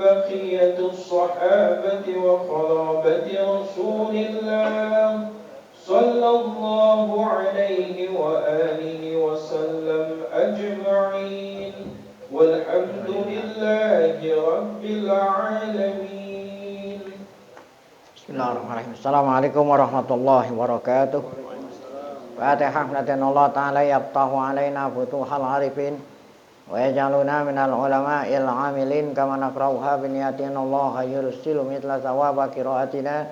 بقية الصحابة وقرابة رسول الله صلى الله عليه وآله وسلم أجمعين والحمد لله رب العالمين. Bismillahirrahmanirrahim. Assalamualaikum warahmatullahi wabarakatuh. Fatihah Allah ta'ala yaftahu alaina futuhal arifin wa yaj'aluna minal ulama'il amilin kama naqra'uha biniyatin Allah yursilu mitla thawaba qira'atina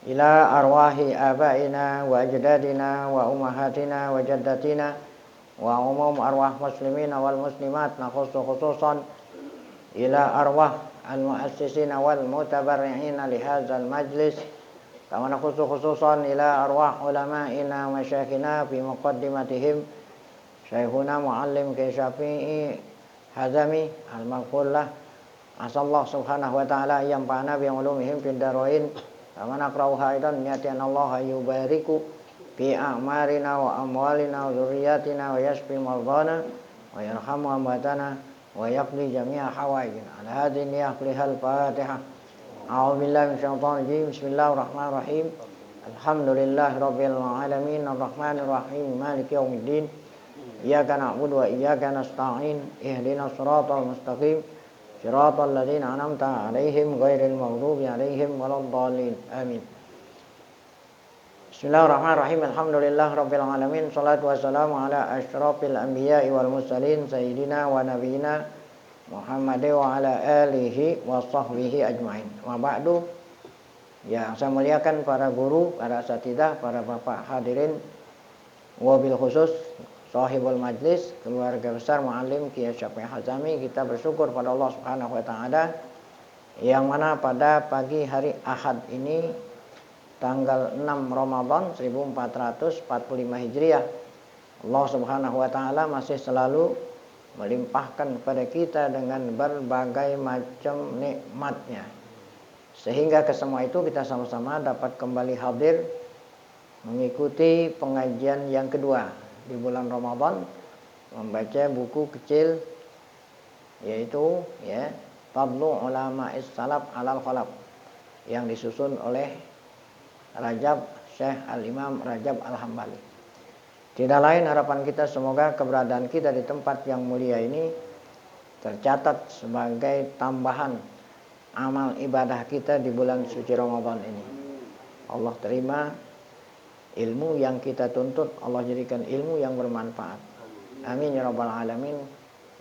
ila arwahi abaina wa ajdadina wa ummahatina wa jaddatina wa umum arwah muslimina wal muslimat nakhussu khususan ila arwah al-mu'assisina wal mutabarri'ina li hadzal majlis kama nakhussu khususan ila arwah ulama'ina wa masyayikhina fi muqaddimatihim syekhuna muallim Syafi'i Hazami al-Maghfurlah asallahu subhanahu wa ta'ala yanfa'ana bi ulumihim fid darain kama naqra'uha aidan niyatin Allah yubariku fi a'marina wa amwalina wa dzurriyyatina wa yashfi mardana wa yarhamu amwatana wa yaqdi jami'a hawaijina ala hadhihi niyyah lihal fatihah. A'udzu billahi minasyaitonir rajim. Bismillahirrahmanirrahim. Alhamdulillahirabbil alamin arrahmanir rahim maliki yaumiddin. Iyyaka na'budu wa iyyaka nasta'in. Ihdinas siratal mustaqim. Siratal ladzina an'amta 'alaihim ghairil maghdubi 'alaihim waladdallin. Amin. Bismillahirrahmanirrahim. Alhamdulillahirabbil alamin. Shalatu wassalamu ala asyrafil anbiya'i wal mursalin sayyidina wa nabiyina Muhammadin wa ala alihi wa sahbihi ajmain. Wa ba'du. Ya, saya muliakan para guru, para asatidzah, para bapak hadirin, wabil khusus sahibul majlis, keluarga besar muallim Kiai Syafi'i Hazami. Kita bersyukur pada Allah Subhanahu wa taala yang mana pada pagi hari Ahad ini tanggal 6 Ramadan 1445 Hijriah, Allah Subhanahu wa taala masih selalu melimpahkan kepada kita dengan berbagai macam nikmatnya, sehingga ke semua itu kita sama-sama dapat kembali hadir mengikuti pengajian yang kedua di bulan Ramadan, membaca buku kecil yaitu Fadlu Ulama'is Salaf Alal Khalaf yang disusun oleh Rajab Syekh Al-Imam Rajab Al-Hambali. Tidak lain harapan kita semoga keberadaan kita di tempat yang mulia ini tercatat sebagai tambahan amal ibadah kita di bulan suci Ramadan ini. Allah terima ilmu yang kita tuntut, Allah jadikan ilmu yang bermanfaat. Amin ya rabbal alamin.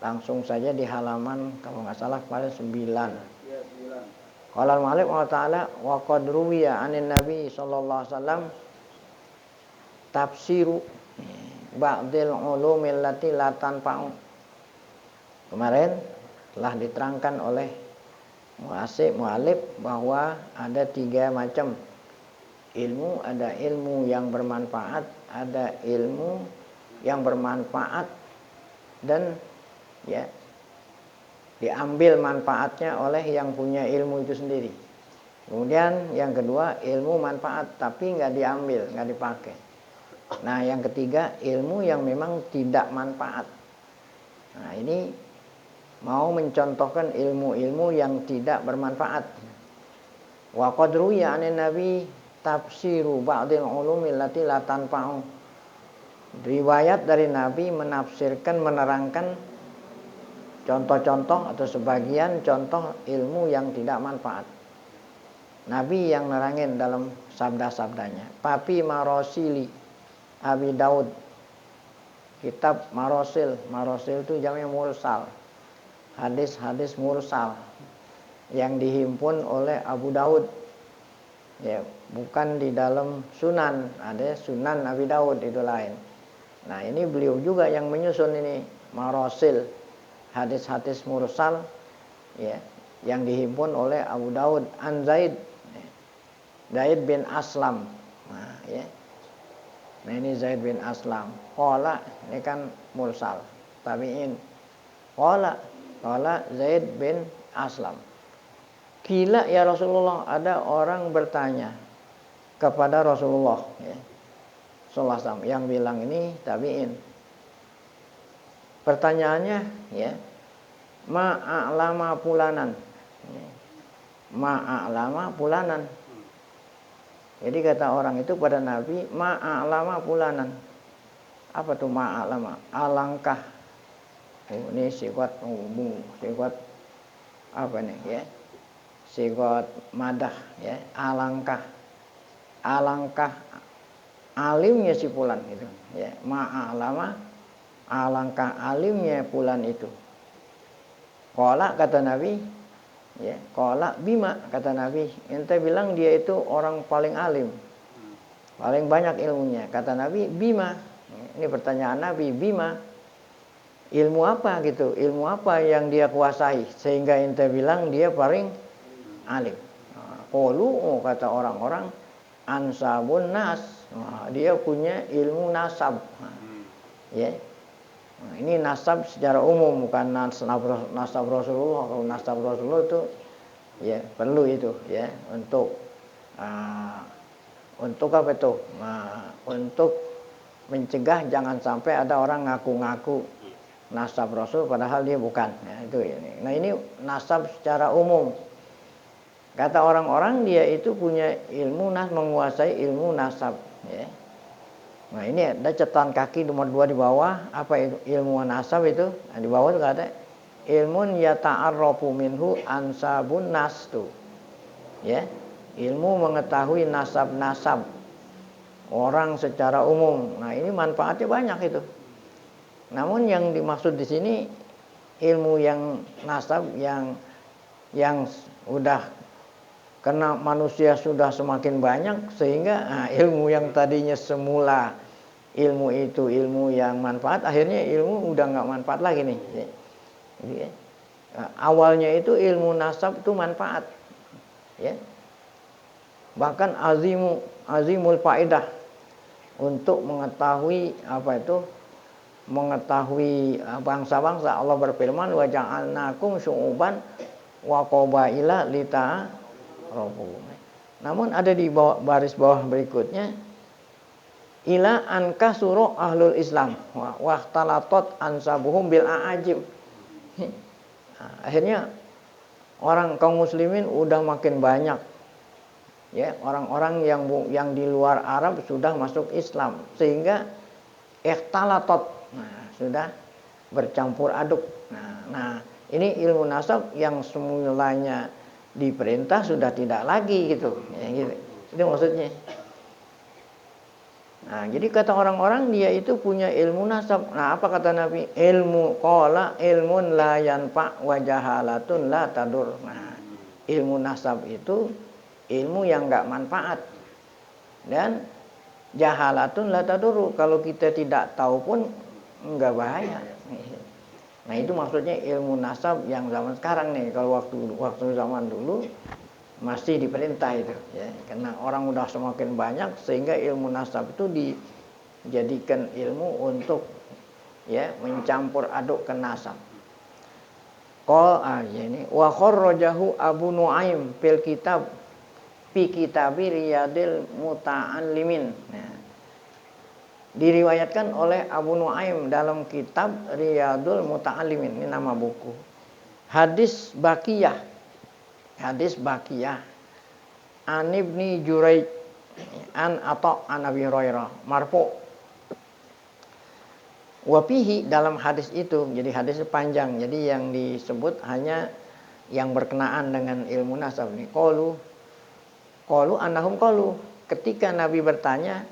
Langsung saja di halaman kalau nggak salah pada 9. Qala al-mu'allif wa ta'ala wa qad ruwiya 'anin nabi sallallahu alaihi wasallam tafsiru ba'dil ulumil lati la tanfa'u. Kemarin telah diterangkan oleh mu'allif bahwa ada 3 macam ilmu, ada ilmu yang bermanfaat, ada ilmu yang bermanfaat dan diambil manfaatnya oleh yang punya ilmu itu sendiri. Kemudian yang kedua ilmu manfaat tapi nggak diambil, nggak dipakai. Nah yang ketiga ilmu yang memang tidak manfaat. Nah ini mau mencontohkan ilmu-ilmu yang tidak bermanfaat. Wa qad ruwiya 'anin nabi tafsiru ba'dil ulumil lati la tanfa'u. Riwayat dari Nabi menafsirkan, menerangkan contoh-contoh atau sebagian contoh ilmu yang tidak manfaat. Nabi yang nerangin dalam sabda-sabdanya. Papi Marosili Abi Daud, kitab Marosil. Marosil itu jamnya mursal, hadis-hadis mursal yang dihimpun oleh Abu Daud. Ya, bukan di dalam sunan, ada sunan Abi Daud itu lain. Nah ini beliau juga yang menyusun ini Marosil, hadis-hadis mursal yang dihimpun oleh Abu Daud an Zaid bin Aslam. Nah ini Zaid bin Aslam. Qala ini kan mursal tabi'in. Qala Zaid bin Aslam. Gila ya Rasulullah, ada orang bertanya kepada Rasulullah sallallahu alaihi wasallam, yang bilang ini tabi'in. Pertanyaannya ma'a'lama fulanan. Ma'alama fulanan. Jadi kata orang itu pada Nabi, ma'alama fulanan. Apa tuh ma'alama? Alangkah. Ini sifat umum, sifat apa nih ya? Sifat madah ya, alangkah. Alangkah alimnya si fulan itu ya. Ma'alama, alangkah alimnya fulan itu. Qala kata Nabi, ya, qala bima kata Nabi, ente bilang dia itu orang paling alim, paling banyak ilmunya. Kata Nabi, bima. Ini pertanyaan Nabi, bima. Ilmu apa gitu? Ilmu apa yang dia kuasai sehingga ente bilang dia paling alim? Qalu, kata orang-orang, ansabun nas. Dia punya ilmu nasab. Ya. Nah, ini nasab secara umum, bukan nasab Rasulullah. Kalau nasab Rasulullah itu ya perlu itu ya untuk apa itu? Untuk mencegah jangan sampai ada orang ngaku-ngaku nasab Rasul padahal dia bukan. Ya, itu ini. Nah, ini nasab secara umum. Kata orang-orang dia itu punya ilmu menguasai ilmu nasab ya. Nah, ini ada catatan kaki nomor 2 di bawah. Apa itu ilmu nasab itu? Nah, di bawah itu kata ilmun yata'arrafu minhu ansabun nas tuh. Ya. Ilmu mengetahui nasab-nasab orang secara umum. Nah, ini manfaatnya banyak itu. Namun yang dimaksud di sini ilmu yang nasab yang udah karena manusia sudah semakin banyak sehingga ilmu yang tadinya semula ilmu itu ilmu yang manfaat, akhirnya ilmu udah nggak manfaat lagi nih. Jadi, awalnya itu ilmu nasab itu manfaat, ya. Bahkan azimul faedah untuk mengetahui apa itu, mengetahui bangsa-bangsa. Allah berfirman wa ja'alnakum syu'uban wa qabaila lita'arafu. Namun ada di baris bawah berikutnya ila an kasuru ahlul Islam wa ikhtalatat ansabuhum bil a'ajim. Akhirnya orang kaum muslimin udah makin banyak. Ya, orang-orang yang di luar Arab sudah masuk Islam sehingga ikhtalatat, sudah bercampur aduk. Nah, ini ilmu nasab yang semulanya diperintah sudah tidak lagi gitu. Ya, gitu. Itu maksudnya. Nah, jadi kata orang-orang dia itu punya ilmu nasab. Nah, apa kata Nabi? Ilmu qala ilmun la yanfa wa jahalatun la tadur. Nah, ilmu nasab itu ilmu yang enggak manfaat. Dan jahalatun la tadur. Kalau kita tidak tahu pun enggak bahaya. Nah, itu maksudnya ilmu nasab yang zaman sekarang nih. Kalau waktu zaman dulu masih diperintah itu ya, karena orang udah semakin banyak sehingga ilmu nasab itu dijadikan ilmu untuk ya mencampur adukkan nasab. Ini wa kharrajahu Abu Nuaim fil kitab fi kitabi Riyadil Muta'allimin. Nah, diriwayatkan oleh Abu Nuaim dalam kitab Riyadul Muta'allimin, ini nama buku. Hadis Baqiyah an Ibni Juraij an Atha an Abi Hurairah marfu. Wa fihi, dalam hadis itu, jadi hadis panjang, jadi yang disebut hanya yang berkenaan dengan ilmu nasab nih. Qalu annahum qalu, ketika Nabi bertanya,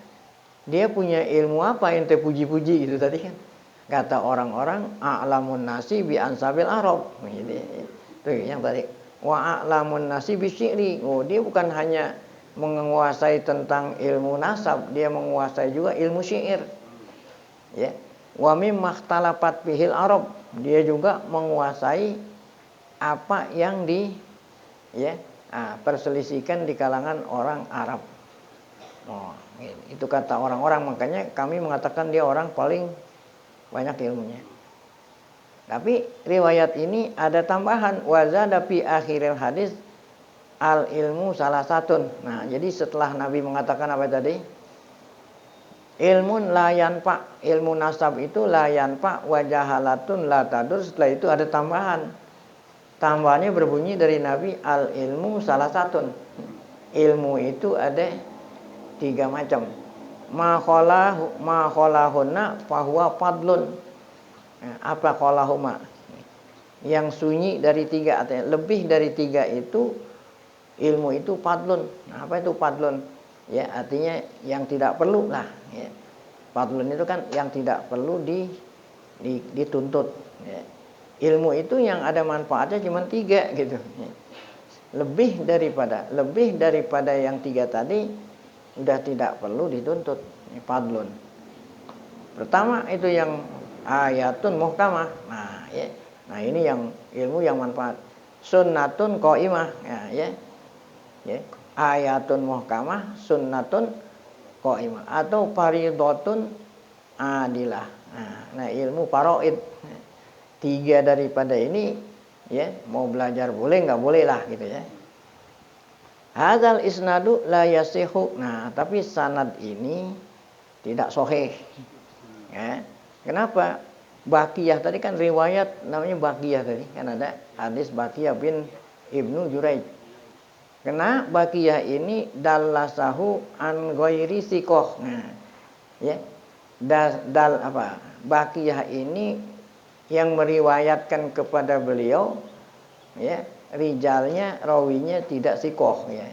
dia punya ilmu apa ente puji-puji gitu tadi kan. Kata orang-orang a'lamun nasi bi ansabil arab. Jadi itu yang tadi. Wa a'lamun nasi bisyiri. Oh, dia bukan hanya menguasai tentang ilmu nasab, dia menguasai juga ilmu syair. Ya. Wa mimma ikhtalafat bihil arab. Dia juga menguasai apa yang perselisihkan di kalangan orang Arab. Oh, itu kata orang-orang, makanya kami mengatakan dia orang paling banyak ilmunya. Tapi riwayat ini ada tambahan wazada fi akhiril hadis al ilmu salah satun. Nah, jadi setelah Nabi mengatakan apa tadi? Ilmun la yanfa, ilmu nasab itu la yanfa wa jahalatun la tadur. Setelah itu ada tambahan. tambahannya berbunyi dari Nabi, al ilmu salah satu. Ilmu itu ada 3 macam. Ma kholahunna fahuwa fadlun. Apa kholahuma? Yang sunyi dari 3, artinya lebih dari 3 itu ilmu itu fadlun. Nah, apa itu fadlun? Ya, artinya yang tidak perlu lah. Ya. Fadlun itu kan yang tidak perlu dituntut. Ya. Ilmu itu yang ada manfaatnya cuma 3 gitu. Ya. Lebih daripada yang 3 tadi sudah tidak perlu dituntut. Ini fadlun. Pertama itu yang ayatun muhkamah. Nah, ya. Nah, ini yang ilmu yang manfaat. Sunnatun qaimah. Ya. Ya. Ayatun muhkamah, sunnatun qaimah atau faridhatun adilah. Nah, ilmu faraid. 3 daripada ini ya, mau belajar boleh nggak boleh lah gitu ya. Hadzal isnadu la yasihu. Nah, tapi sanad ini tidak sahih. Ya. Kenapa? Baqiyah tadi kan riwayat namanya Baqiyah tadi kan ada hadis Baqiyah bin Ibnu Juraij. Karena Baqiyah ini dallasahu an ghairi siqah. Nah, ya. Baqiyah ini yang meriwayatkan kepada beliau ya, rijalnya rawinya tidak siqah ya.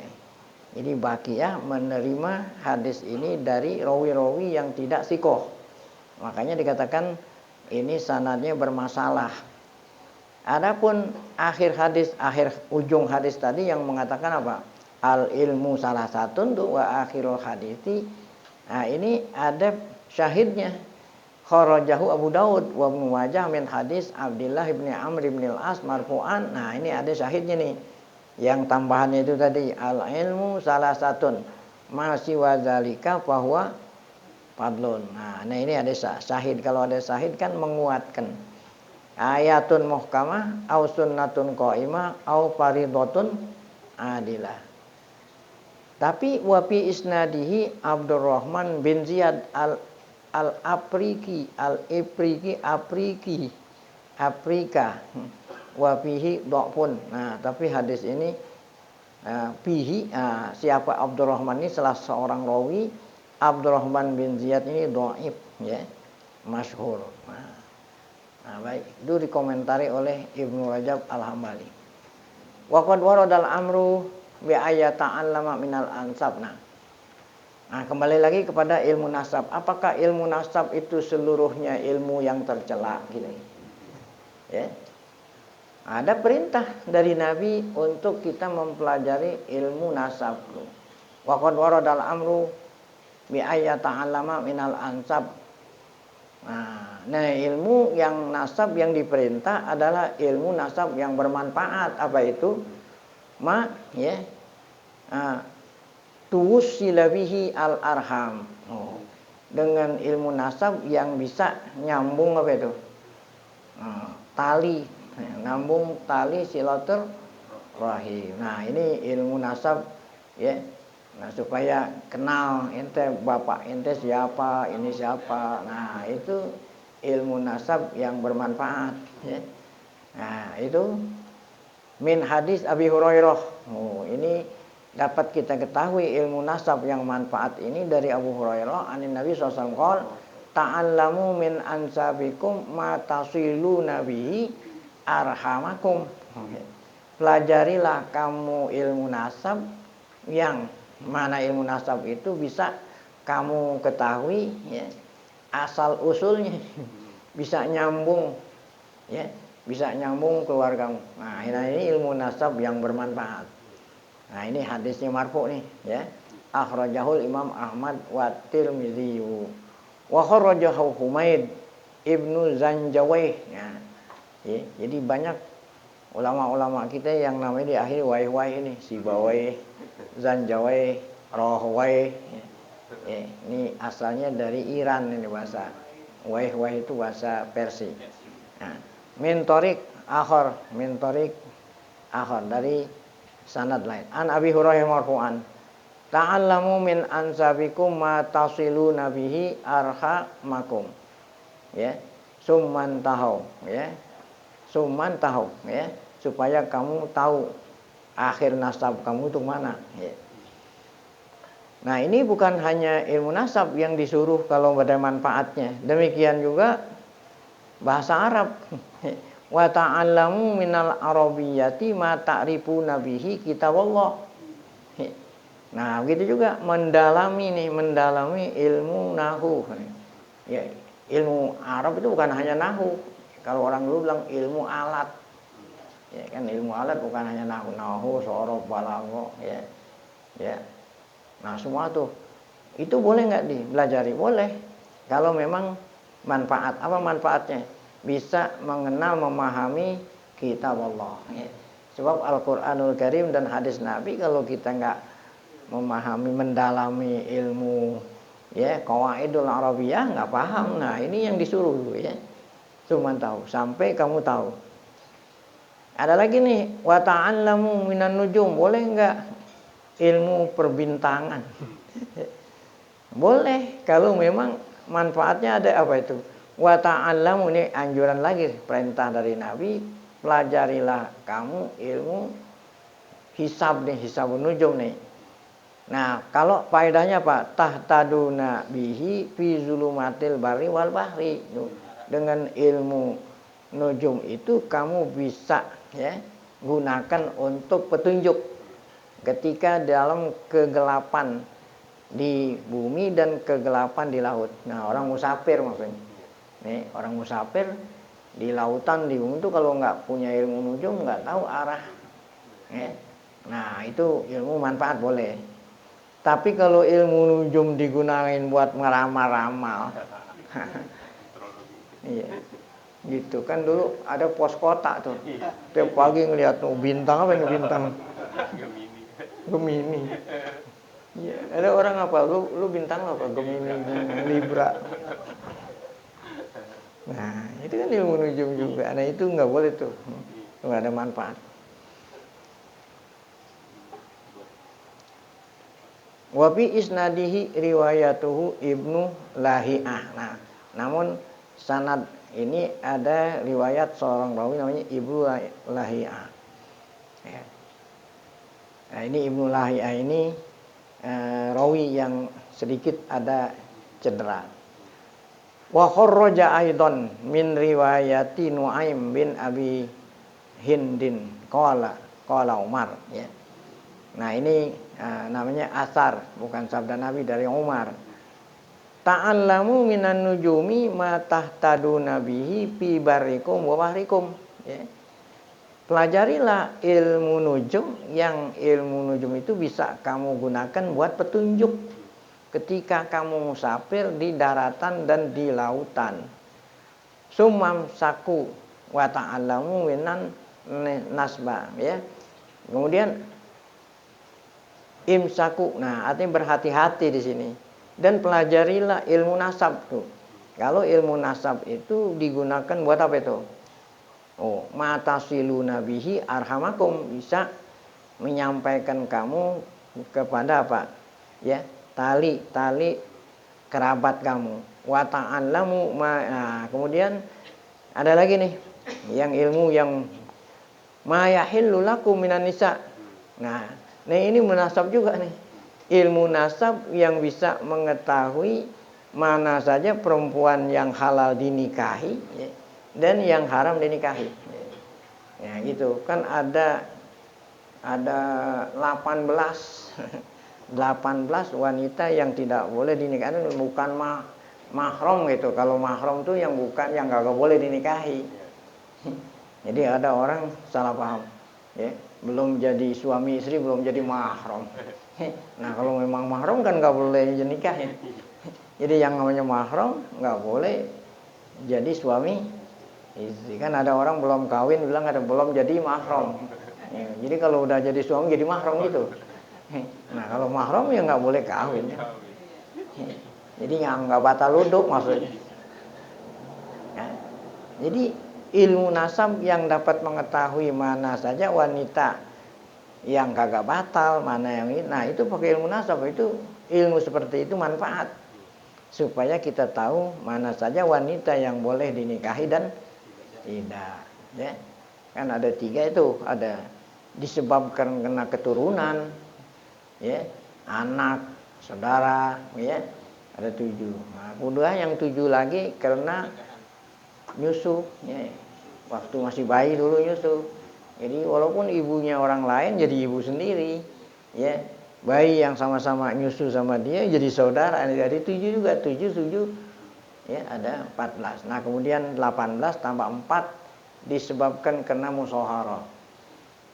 Jadi Baqiyah menerima hadis ini dari rawi-rawi yang tidak siqah. Makanya dikatakan ini sanadnya bermasalah. Adapun akhir ujung hadis tadi yang mengatakan apa? Al ilmu salah satu wa akhirul hadisi. Nah, ini ada syahidnya. Kharajahu Abu Daud wa Ibnu Majah min hadis Abdullah bin Amr bin Al-As marfu'an. Nah, ini ada syahidnya nih. Yang tambahannya itu tadi al ilmu salah satu masih wazalika bahwa fadlun. Nah, ini ada syahid. Kalau ada syahid kan menguatkan. Ayatun muhkamah au sunnatun qaimah au faridhatun adilah. Tapi wa fi isnadihi Abdurrahman bin Ziyad al-Afriki Afrika wa fihi dhafun. Nah, tapi hadis ini fihi siapa Abdurrahman ini salah seorang rawi. Abdurrahman bin Ziyad ini dhaif ya, masyhur. Nah, baik, itu dikomentari oleh Ibnu Rajab Al-Hambali. Wa qad waradal amru bi ayata'allama minal ansab. Nah, kembali lagi kepada ilmu nasab. Apakah ilmu nasab itu seluruhnya ilmu yang tercela gitu? Ya. Ada perintah dari Nabi untuk kita mempelajari ilmu nasab. Wa qad waradal amru bi ayata'allama minal ansab. Nah, ilmu yang nasab yang diperintah adalah ilmu nasab yang bermanfaat. Apa itu? Ya. Tuwussila bihi al-arham. Dengan ilmu nasab yang bisa nyambung apa itu? Tali, nyambung tali silaturahim. Nah, ini ilmu nasab ya. Nah, supaya kenal ente bapak ente siapa, ini siapa. Nah, itu ilmu nasab yang bermanfaat ya. Nah, itu min hadis Abi Hurairah. Ini dapat kita ketahui ilmu nasab yang manfaat ini dari Abu Hurairah anin Nabi SAW qol ta'allamu min ansabikum ma tasilu nabihi arhamakum. Pelajarilah kamu ilmu nasab yang mana ilmu nasab itu bisa kamu ketahui ya, asal usulnya bisa nyambung ya, bisa nyambung keluargamu. Nah, ini ilmu nasab yang bermanfaat. Nah, ini hadisnya marfu nih ya. Akhrajahul Imam Ahmad wa Tirmidzi wa kharajahu Humaid Ibnu Zanjawaih ya. Jadi banyak ulama-ulama kita yang namanya di akhir waih-waih ini, Sibawai, Zanjawaih, Rohwaih ya. Ini asalnya dari Iran ini bahasa. Waih-waih itu bahasa Persia. Nah, min tariq akhar dari sanad lain. An Abi Hurairah marfu'an. Ta'allamu min ansabikum ma tasiluna bihi arhamakum. Ya. Summan tahu ya. supaya kamu tahu akhir nasab kamu itu mana. Ya. Nah ini bukan hanya ilmu nasab yang disuruh kalau ada manfaatnya. Demikian juga bahasa Arab. Wa ta'allamu minal arabiyyati ma ta'rifuna bihi kitaballah. Nah, begitu juga mendalami ilmu nahu. Ya, ilmu Arab itu bukan hanya nahu. Kalau orang dulu bilang ilmu alat. Ya kan ilmu alat bukan hanya nahu, sorof, balaghah, ya. Ya. Nah, semua tuh itu boleh nggak dipelajari? Boleh. Kalau memang manfaat. Apa manfaatnya? Bisa mengenal, memahami kitab Allah. Ya. Sebab Al-Quranul Karim dan hadis Nabi kalau kita nggak memahami, mendalami ilmu ya qawaidul arabiyah nggak paham. Nah ini yang disuruh ya, cuma tahu sampai kamu tahu. Ada lagi nih wa ta'allamu minan nujum, boleh nggak ilmu perbintangan? Boleh kalau memang manfaatnya ada. Apa itu wa ta'allamu? Ini anjuran lagi, perintah dari Nabi, pelajarilah kamu ilmu hisab nih, hisabun nujum nih. Nah, kalau faedahnya apa? Tahtaduna bihi fi zulumatil barri wal bahri. Dengan ilmu nujum itu kamu bisa ya gunakan untuk petunjuk ketika dalam kegelapan di bumi dan kegelapan di laut. Nah, orang musafir maksudnya. Nih, orang musafir di lautan, di bumi itu kalau nggak punya ilmu nujum nggak tahu arah. Ya. Nah, itu ilmu manfaat boleh. Tapi kalau ilmu nujum digunain buat ngeramal-ramal, iya, gitu kan dulu ada pos kota tuh, tiap pagi ngeliat tuh bintang apa ini bintang, Gemini, iya, ada orang apa, lu bintang apa, Gemini, Libra, nah itu kan ilmu nujum juga, nah itu nggak boleh tuh, nggak ada manfaat. Wa fi isnadihi riwayatuhu Ibnu Lahi'ah. Nah, namun sanad ini ada riwayat seorang rawi namanya Ibnu Lahi'ah. Ya. Nah, ini Ibnu Lahi'ah ini rawi yang sedikit ada cedera. Wa kharraja aidan min riwayati Nuaim bin Abi Hindin qala Umar ya. Nah, ini namanya asar, bukan sabda Nabi, dari Umar. Ta'allamu minan nujumi ma tahtaduna bihi fi barikum wa bahrikum ya. Pelajarilah ilmu nujum, yang ilmu nujum itu bisa kamu gunakan buat petunjuk ketika kamu musafir di daratan dan di lautan. Sumam saku wa ta'allamu minan nasba ya. Kemudian imsaku, nah artinya berhati-hati di sini, dan pelajarilah ilmu nasab tuh. Kalau ilmu nasab itu digunakan buat apa itu? Oh, matasiluna bihi arhamakum, bisa menyampaikan kamu kepada apa? Ya, tali kerabat kamu. Wa ta'allamu nah, kemudian ada lagi nih, yang ilmu yang ma yahillu lakum minan nisa. Nah, ini munasab juga nih. Ilmu nasab yang bisa mengetahui mana saja perempuan yang halal dinikahi ya, dan yang haram dinikahi. Ya gitu. Kan ada 18 wanita yang tidak boleh dinikahi, bukan mahram gitu. Kalau mahram tuh yang bukan, yang enggak boleh dinikahi. Jadi ada orang salah paham. Ya. Belum jadi suami istri, belum jadi mahram. Nah kalau memang mahram kan nggak boleh nikah ya. Jadi yang namanya mahram nggak boleh jadi suami istri. Kan ada orang belum kawin bilang ada belum jadi mahram. Ya, jadi kalau udah jadi suami jadi mahram gitu. Nah kalau mahram ya nggak boleh kawin. Ya. Jadi nggak batal wudhu maksudnya. Ya. Jadi ilmu nasab yang dapat mengetahui mana saja wanita yang kagak batal, mana yang ini. Nah, itu pakai ilmu nasab, itu ilmu seperti itu manfaat. Supaya kita tahu mana saja wanita yang boleh dinikahi dan tidak, ya. Kan ada 3 itu, ada disebabkan karena keturunan, ya, anak, saudara, ya, ada 7. Nah, kedua yang 7 lagi karena nyusu, ya, waktu masih bayi dulu nyusu. Jadi walaupun ibunya orang lain jadi ibu sendiri, ya, bayi yang sama-sama nyusu sama dia jadi saudara. Jadi 7 juga, 7, 7, ya, ada 14. Nah kemudian 18 tambah 4 disebabkan karena musyawarah,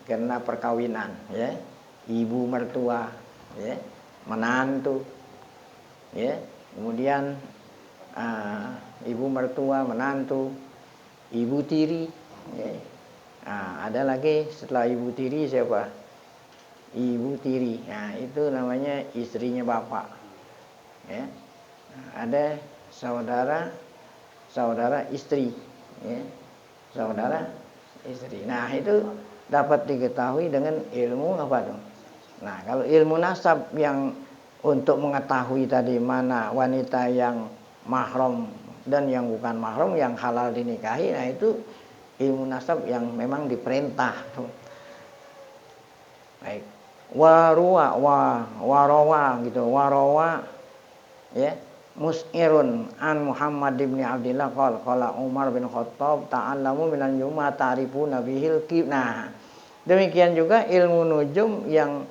karena perkawinan, ya, ibu mertua, ya, menantu, ya, kemudian ibu mertua, menantu, ibu tiri, ya. Ada lagi setelah ibu tiri siapa? Ibu tiri. Nah itu namanya istrinya bapak, ya. Ada saudara istri, ya, saudara istri. Nah itu dapat diketahui dengan ilmu apa dong? Nah kalau ilmu nasab yang untuk mengetahui tadi mana wanita yang mahram dan yang bukan mahram yang halal dinikahi, nah itu ilmu nasab yang memang diperintah. Baik. Warawa gitu, warawa, ya, Mus'irun an Muhammad bin Abdillah qala Umar bin Khattab ta'allamu minan yuma ta'rifuna bihil qib. Nah, demikian juga ilmu nujum yang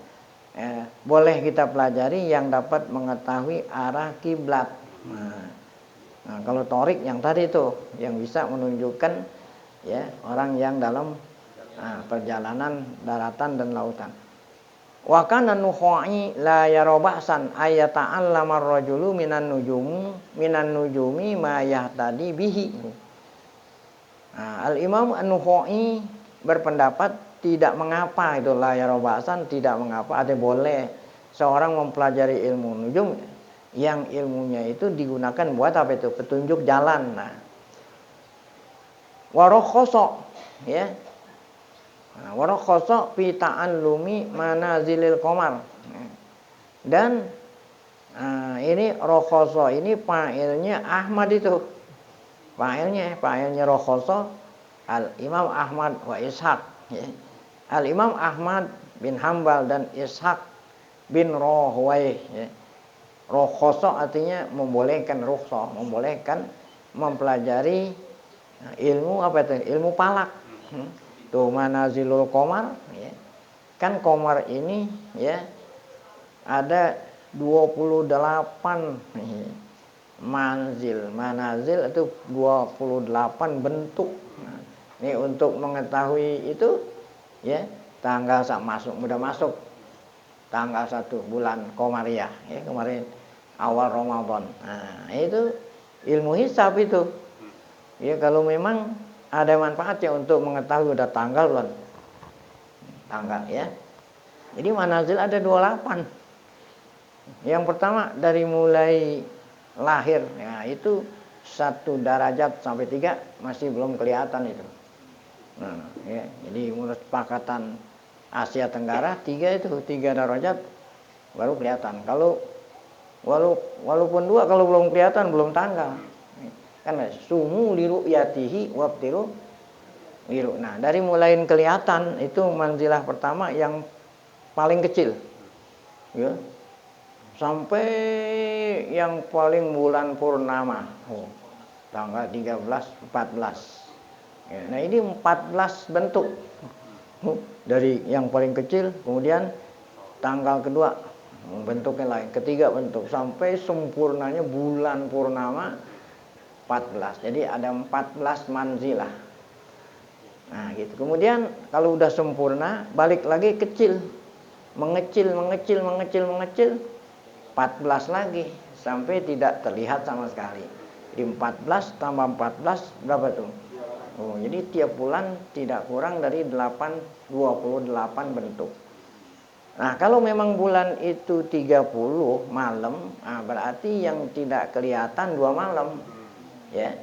boleh kita pelajari yang dapat mengetahui arah kiblat. Nah, kalau torik yang tadi itu yang bisa menunjukkan, ya, orang yang dalam perjalanan daratan dan lautan. Wa kana nukhai la yara ba'san ayata'allama ar-rajulu minan nujumi ma yahtadi bihi. Al-Imam An-Nukhai berpendapat tidak mengapa itu la yara ba'san, tidak mengapa, ada boleh seorang mempelajari ilmu nujum yang ilmunya itu digunakan buat apa itu? Petunjuk jalan. Nah, wa rakhasa, ya. Warakhoso fi ta'allumi manazilil qamar. Dan ini rokhoso ini fa'ilnya Ahmad itu. Fa'ilnya rokhoso Al-Imam Ahmad wa Ishaq, ya. Al-Imam Ahmad bin Hambal dan Ishaq bin Rahwayh, ya. Rokhoso artinya membolehkan, rukhsah membolehkan mempelajari ilmu apa itu? Ilmu palak. Tuh manazilul qamar, ya. Kan qamar ini, ya, ada 28 manazil itu 28 bentuk. Nah, ini untuk mengetahui itu, ya, tanggal udah masuk tanggal 1 bulan Qamariyah, ya, kemarin awal Ramadan. Nah, itu ilmu hisab itu. Ya kalau memang ada manfaatnya untuk mengetahui udah tanggal belum? Tanggal, ya. Jadi manazil ada 28. Yang pertama dari mulai lahir, ya, itu 1 derajat sampai 3 masih belum kelihatan itu. Nah, ya, jadi menurut sepakatan Asia Tenggara 3 itu 3 derajat baru kelihatan. Kalau walaupun 2 kalau belum kelihatan belum tanggal. Kan sumu liru'yatihi wabtiru liru. Nah, dari mulai kelihatan itu manzilah pertama yang paling kecil, ya, sampai yang paling bulan purnama, tanggal 13, 14, ya. Nah ini 14 bentuk, dari yang paling kecil, kemudian tanggal kedua bentuknya lain, ketiga bentuk, sampai sempurnanya bulan purnama 14. Jadi ada 14 manzilah. Nah gitu. Kemudian kalau udah sempurna balik lagi kecil, mengecil 14 lagi sampai tidak terlihat sama sekali. Jadi 14 tambah 14 berapa tuh? Jadi tiap bulan tidak kurang dari 28 bentuk. Nah kalau memang bulan itu 30 malam, berarti yang tidak kelihatan 2 malam, ya.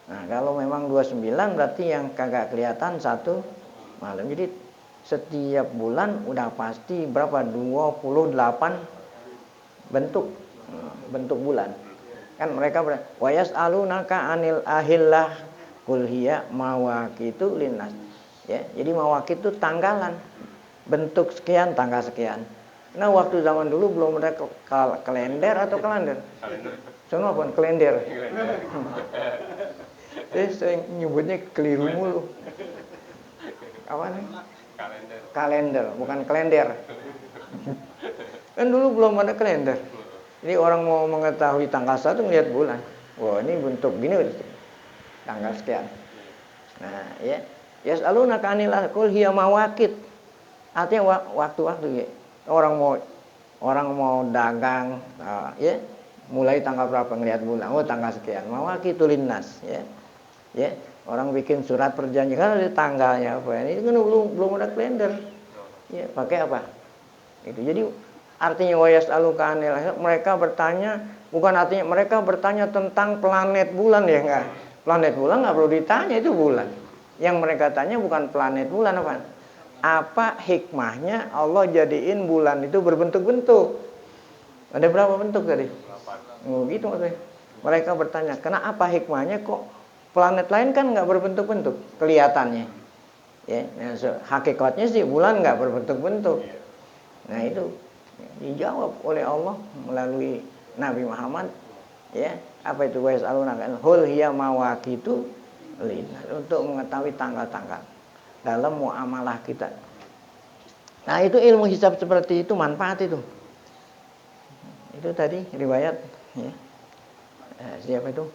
Nah kalau memang 29 berarti yang kagak kelihatan 1 malam. Jadi setiap bulan udah pasti berapa? 28 bentuk bulan. Kan mereka wa yas'alunaka 'anil ahillah qul hiya mawaqitu linnas. Ya, jadi mawakit itu tanggalan. Bentuk sekian, tanggal sekian. Nah, waktu zaman dulu belum ada kalender atau kalender. Semua pun kalender. Saya nyebutnya keliru mulu. Apa nih? Kalender, bukan kalender. Kan dulu belum ada kalender. Jadi orang mau mengetahui tanggal 1 melihat bulan. Wah, ini bentuk gini tanggal sekian. Nah, ya. Yas'alunaka 'anil qul hiya mawaqit. Artinya waktu-waktu ya. Orang mau dagang, ya. Mulai tanggal berapa ngelihat bulan? Oh, tanggal sekian. Mawaqitul linnas, ya. Ya, orang bikin surat perjanjian kan ada tanggalnya apa. Ini kan belum ada kalender. Ya, pakai apa? Itu. Jadi artinya wayas'aluka 'anil, mereka bertanya, bukan artinya mereka bertanya tentang planet bulan ya enggak. Planet bulan enggak perlu ditanya, itu bulan. Yang mereka tanya bukan planet bulan apa? Apa hikmahnya Allah jadiin bulan itu berbentuk-bentuk? Ada berapa bentuk tadi? 8. Oh, gitu maksudnya. Mereka bertanya, kenapa hikmahnya kok planet lain kan nggak berbentuk-bentuk kelihatannya? Ya, nah, hakikatnya sih bulan nggak berbentuk-bentuk. Nah, itu dijawab oleh Allah melalui Nabi Muhammad. Ya, apa itu wayas'alunaka hul hiya mawaqitu linnas, untuk mengetahui tanggal-tanggal dalam muamalah kita. Nah, itu ilmu hisab seperti itu manfaat itu. Itu tadi riwayat ya. Siapa itu?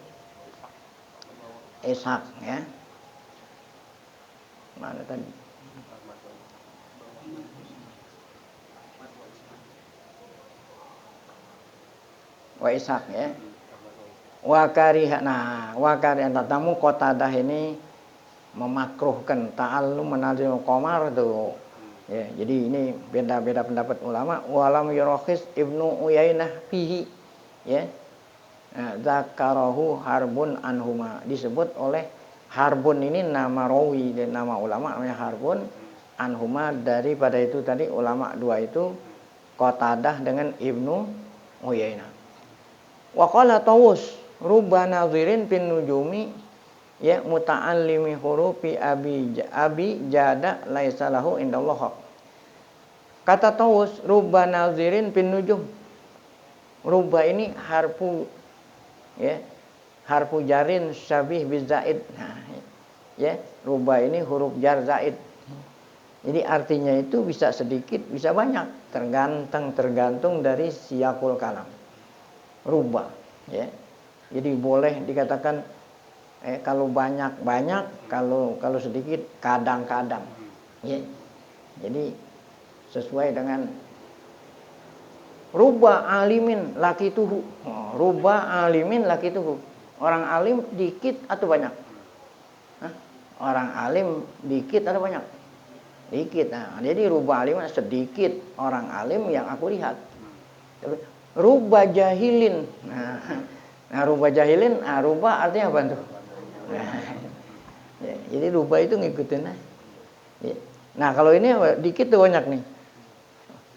Ishaq ya. Mana tadi? Wa Ishaq ya. Wa kariha. Nah, wa kariha tatamu Qatadah ini memakruhkan ta'allum manazil qamar tuh. Ya, jadi ini beda-beda pendapat ulama. Walam yurakhis Ibnu Uyainah fihi. Ya. Zakarahu Harbun anhuma, disebut oleh Harbun ini nama rawi dan nama ulama namanya Harbun anhuma, daripada itu tadi ulama dua itu Qatadah dengan Ibnu Uyainah. Wa qala Tawus rubba nazirin pin nujumi ya muta'allimi hurufi abi jada laisa lahu indallah. Kata Tawus rubba nazirin pin nujum. Rubba ini harfu ya, harfu jarin syabih bizaid. Nah, ya, rubba ini huruf jar zaid. Jadi artinya itu bisa sedikit, bisa banyak, tergantung dari siyakul kalam. Rubba, ya. Jadi boleh dikatakan kalau banyak, kalau sedikit kadang-kadang. Ya. Jadi sesuai dengan rubba alimin lakituhu. Rubba alimin lakituhu. Orang alim dikit atau banyak? Orang alim dikit atau banyak? Dikit. Nah, jadi rubba alimin sedikit orang alim yang aku lihat. Rubba jahilin. Nah, rubba jahilin, rubba artinya apa tuh? Ya, jadi rubba itu ngikutin. Ya. Nah, kalau ini dikit tuh banyak nih.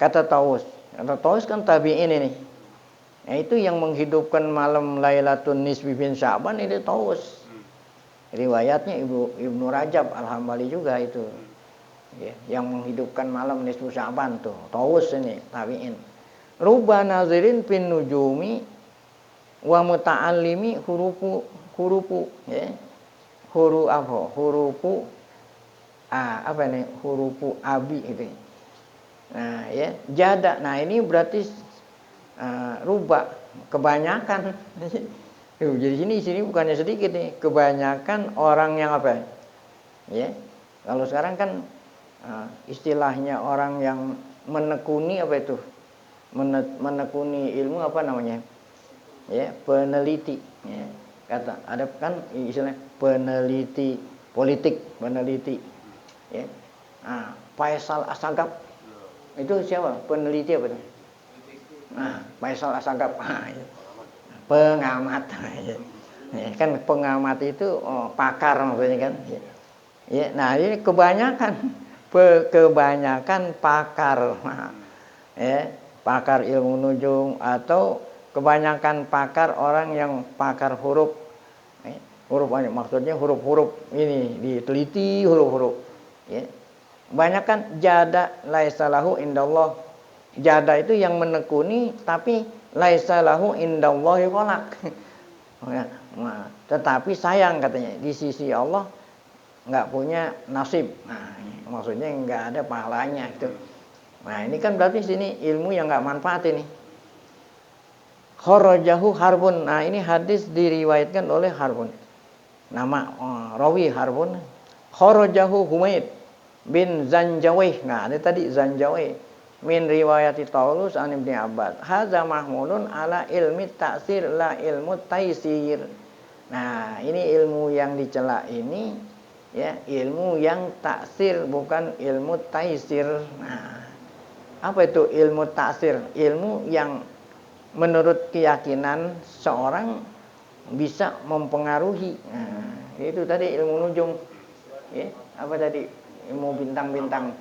Kata Tawus. Kata Tawus kan tabi'in ini. Nah, itu yang menghidupkan malam Lailatul Nisfi bin Sya'ban itu Tawus. Riwayatnya Ibnu Rajab Al-Hambali juga itu. Ya, yang menghidupkan malam Nisfu Sya'ban tuh Tawus ini tabi'in. Rubba nazirin pin nujumi wa muta'allimi hurufu ya. Hurufu apa ini? Hurufu abi itu. Nah, ya, jada. Nah, ini berarti rubah kebanyakan. Jadi sini bukannya sedikit nih, kebanyakan orang yang apa? Ya. Kalau sekarang kan istilahnya orang yang menekuni apa itu? Menekuni ilmu apa namanya? Ya, peneliti, ya. Kata ada kan istilahnya peneliti politik, peneliti. Ya. Faisal Asagaf itu siapa? Peneliti apa itu? Faisal Asagaf. Pengamat. Ya, kan pengamat itu pakar maksudnya kan. Ya, nah ini kebanyakan pakar. Ya, pakar ilmu nujum atau kebanyakan pakar orang yang pakar huruf. Huruf maksudnya huruf-huruf ini diteliti huruf-huruf. Ya. Banyak kan jada laisa lahu indallah. Jada itu yang menekuni, tapi laisa lahu indallahi kholak. Tetapi sayang katanya di sisi Allah nggak punya nasib. Nah, maksudnya nggak ada pahalanya itu. Nah, ini kan berarti sini ilmu yang nggak manfaat ini. Kharajahu Harbun. Nah, ini hadis diriwayatkan oleh Harbun. Nama rawi Harbun. Kharajahu Humaid bin Zanjawih. Nah, ini tadi Zanjawih min riwayati Taulus an Ibnu Abbas. Hadza mahmulun ala ilmi ta'sir la ilmu taisir. Nah, ini ilmu yang dicela ini ya, ilmu yang taksir bukan ilmu taisir. Nah, apa itu ilmu taksir? Ilmu yang menurut keyakinan seorang bisa mempengaruhi. Nah, itu tadi ilmu nujum. Ya, apa tadi? Ilmu bintang-bintang,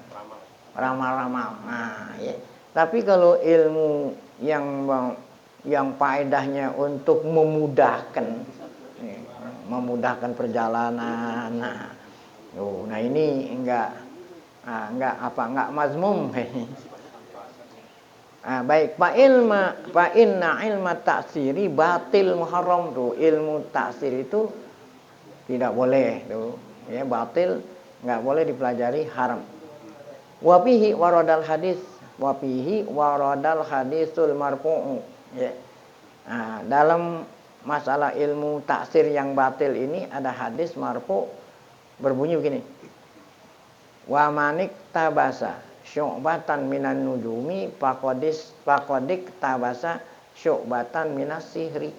ramal-ramal. Nah, ya. Tapi kalau ilmu yang faedahnya untuk memudahkan perjalanan. Nah ini enggak mazmum. Baik, fa inna ilma ta'siri batil muharram tuh. Ilmu taksir itu tidak boleh tuh. Ya, batil, enggak boleh dipelajari, haram. Wa fihi waradal hadisul marfu'u. Ya. Nah, dalam masalah ilmu taksir yang batil ini ada hadis marfu berbunyi begini. Wa manik tabasa syu'batan minan nujumi faqadik tabasa syu'batan minas sihri.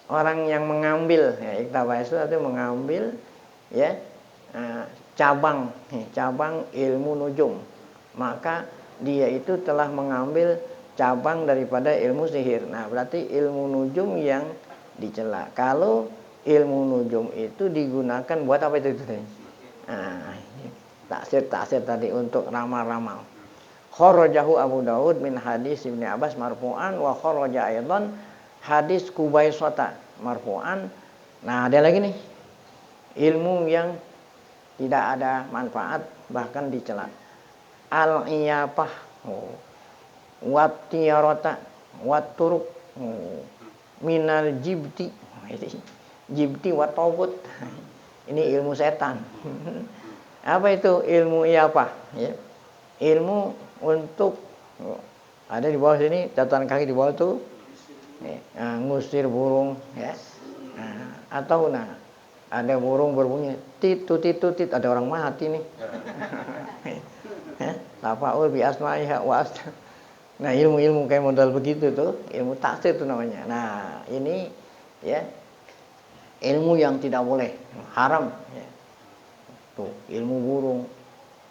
Orang yang mengambil, ya, iktabasa itu mengambil ya cabang ilmu nujum, maka dia itu telah mengambil cabang daripada ilmu sihir. Nah, berarti ilmu nujum yang dicela. Kalau ilmu nujum itu digunakan buat apa itu tadi? Nah, taksir tadi untuk ramal-ramal. Kharajahu Abu Daud min hadis Ibnu Abbas marfu'an wa kharaja aidan hadis Kubaisata marfu'an. Nah, ada lagi nih. Ilmu yang tidak ada manfaat bahkan dicela. Al-iyafah, wat-tiyarata, wat-turuq, minal jibti. Jibti wa tawut. Ini ilmu setan. Apa itu ilmu iyafah? Ya. Ilmu untuk ada di bawah sini, catatan kaki di bawah tuh. Ngusir burung ya. Atau ada burung berbunyi tit, ada orang mati nih. Tafaul bi asma'iha wa asma. Nah, ilmu-ilmu kayak modal begitu tuh, ilmu taksir itu namanya. Nah, ini ya ilmu yang tidak boleh, haram ya. Tuh, ilmu burung.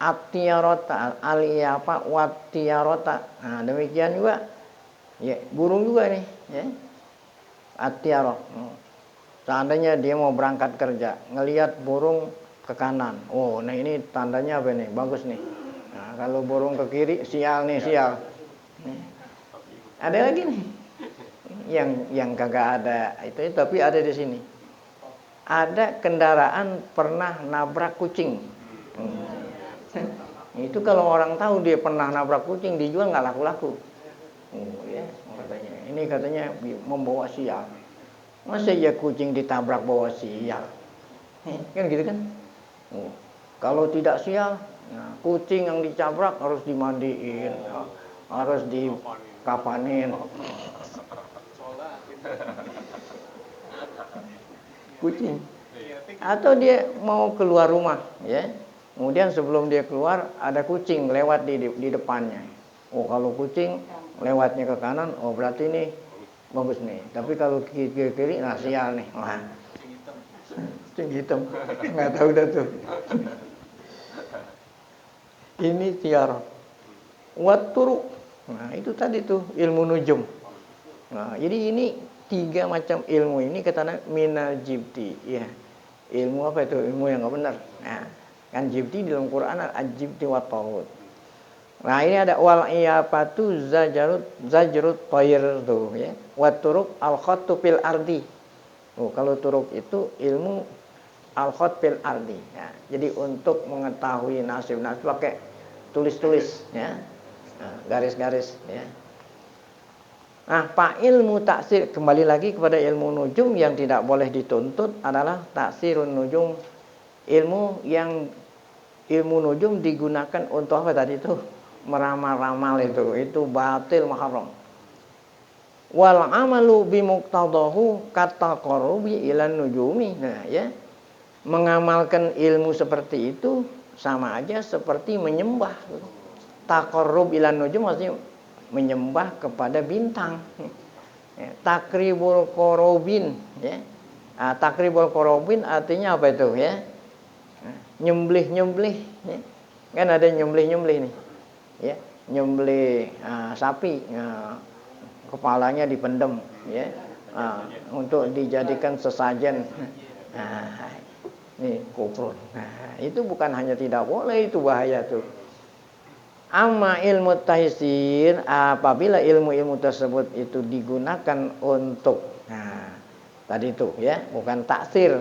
At-tiyarata, al-iyafa wat-tiyarata. Nah, demikian juga ya, burung juga nih ya. At-tiyarah. Seandainya dia mau berangkat kerja, ngelihat burung ke kanan. Oh, nah ini tandanya apa nih? Bagus nih. Nah, kalau burung ke kiri, sial nih, sial. Ada lagi nih. Yang kagak ada itu tapi ada di sini. Ada kendaraan pernah nabrak kucing. Itu kalau orang tahu dia pernah nabrak kucing, dijual nggak laku-laku. Ya, katanya. Ini katanya membawa sial. Masa ya kucing ditabrak bawa sial? Kan gitu kan? Kalau tidak sial, nah, kucing yang ditabrak harus dimandiin, harus dikapanin. Kucing. Atau dia mau keluar rumah, ya. Kemudian sebelum dia keluar ada kucing lewat di depannya. Oh, kalau kucing lewatnya ke kanan, oh berarti ini bagus nih. Tapi kalau kiri nah sial nih. Wah. Kucing hitam. Enggak tahu dah tuh. Ini tiar. Waturu. Nah, itu tadi tuh ilmu nujum. Nah, jadi ini 3 macam ilmu ini katanya minal jibti. Ya. Ilmu apa itu? Ilmu yang enggak benar. Nah, kan jibti di dalam Quran al-jibti wa tawud. Nah, ini ada wal iyafatu zajrut tayr tuh ya. Wa turuq al khattu fil ardi. Oh, kalau turuq itu ilmu al-khat fil ardi. Ya, jadi untuk mengetahui nasib-nasib pakai tulis-tulis ya. Nah, garis-garis ya. Nah, pak ilmu taksir, kembali lagi kepada ilmu nujum yang tidak boleh dituntut adalah taksirun nujum, ilmu nujum digunakan untuk apa tadi itu? Meramal-ramal itu batil haram. Wal amalu bimuqtadahu kataqarrubi ilan nujumi. Nah, ya. Mengamalkan ilmu seperti itu sama aja seperti menyembah. Taqarrub ilan nujum maksudnya menyembah kepada bintang. Ya, takribul korobin ya. Nah, takribul korobin artinya apa itu ya? Nyembelih ya. Kan ada nyembelih nih ya, nyembelih sapi kepalanya dipendem ya, untuk dijadikan sesajen. Ini kufur. Itu bukan hanya tidak boleh, itu bahaya tuh. Amma ilmu taisir, apabila ilmu-ilmu tersebut itu digunakan untuk tadi itu ya, bukan taksir,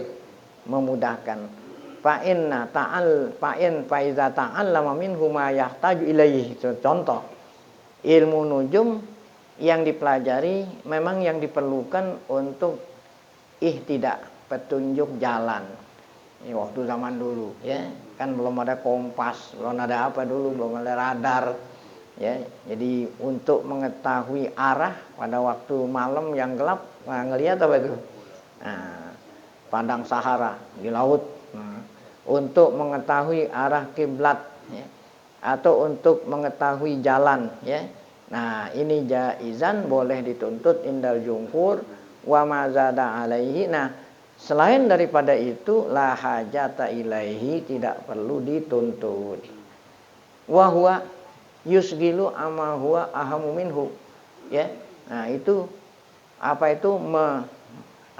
memudahkan. Fa'in faiza ta'allama minhu ma yahtaju ilaihi. Contoh, ilmu nujum yang dipelajari memang yang diperlukan untuk ihtidak, petunjuk jalan. Ini waktu zaman dulu ya, kan belum ada kompas, belum ada apa dulu, belum ada radar ya. Jadi untuk mengetahui arah pada waktu malam yang gelap, ngelihat apa itu? Padang Sahara di laut. Untuk mengetahui arah kiblat ya, atau untuk mengetahui jalan ya. Nah, ini jaizan, boleh dituntut indal jumhur wa mazada alaihi. Nah, selain daripada itu la hajata ilaihi, tidak perlu dituntut. Wa huwa yusgilu ama huwa ahamu minhu ya. Nah, itu apa itu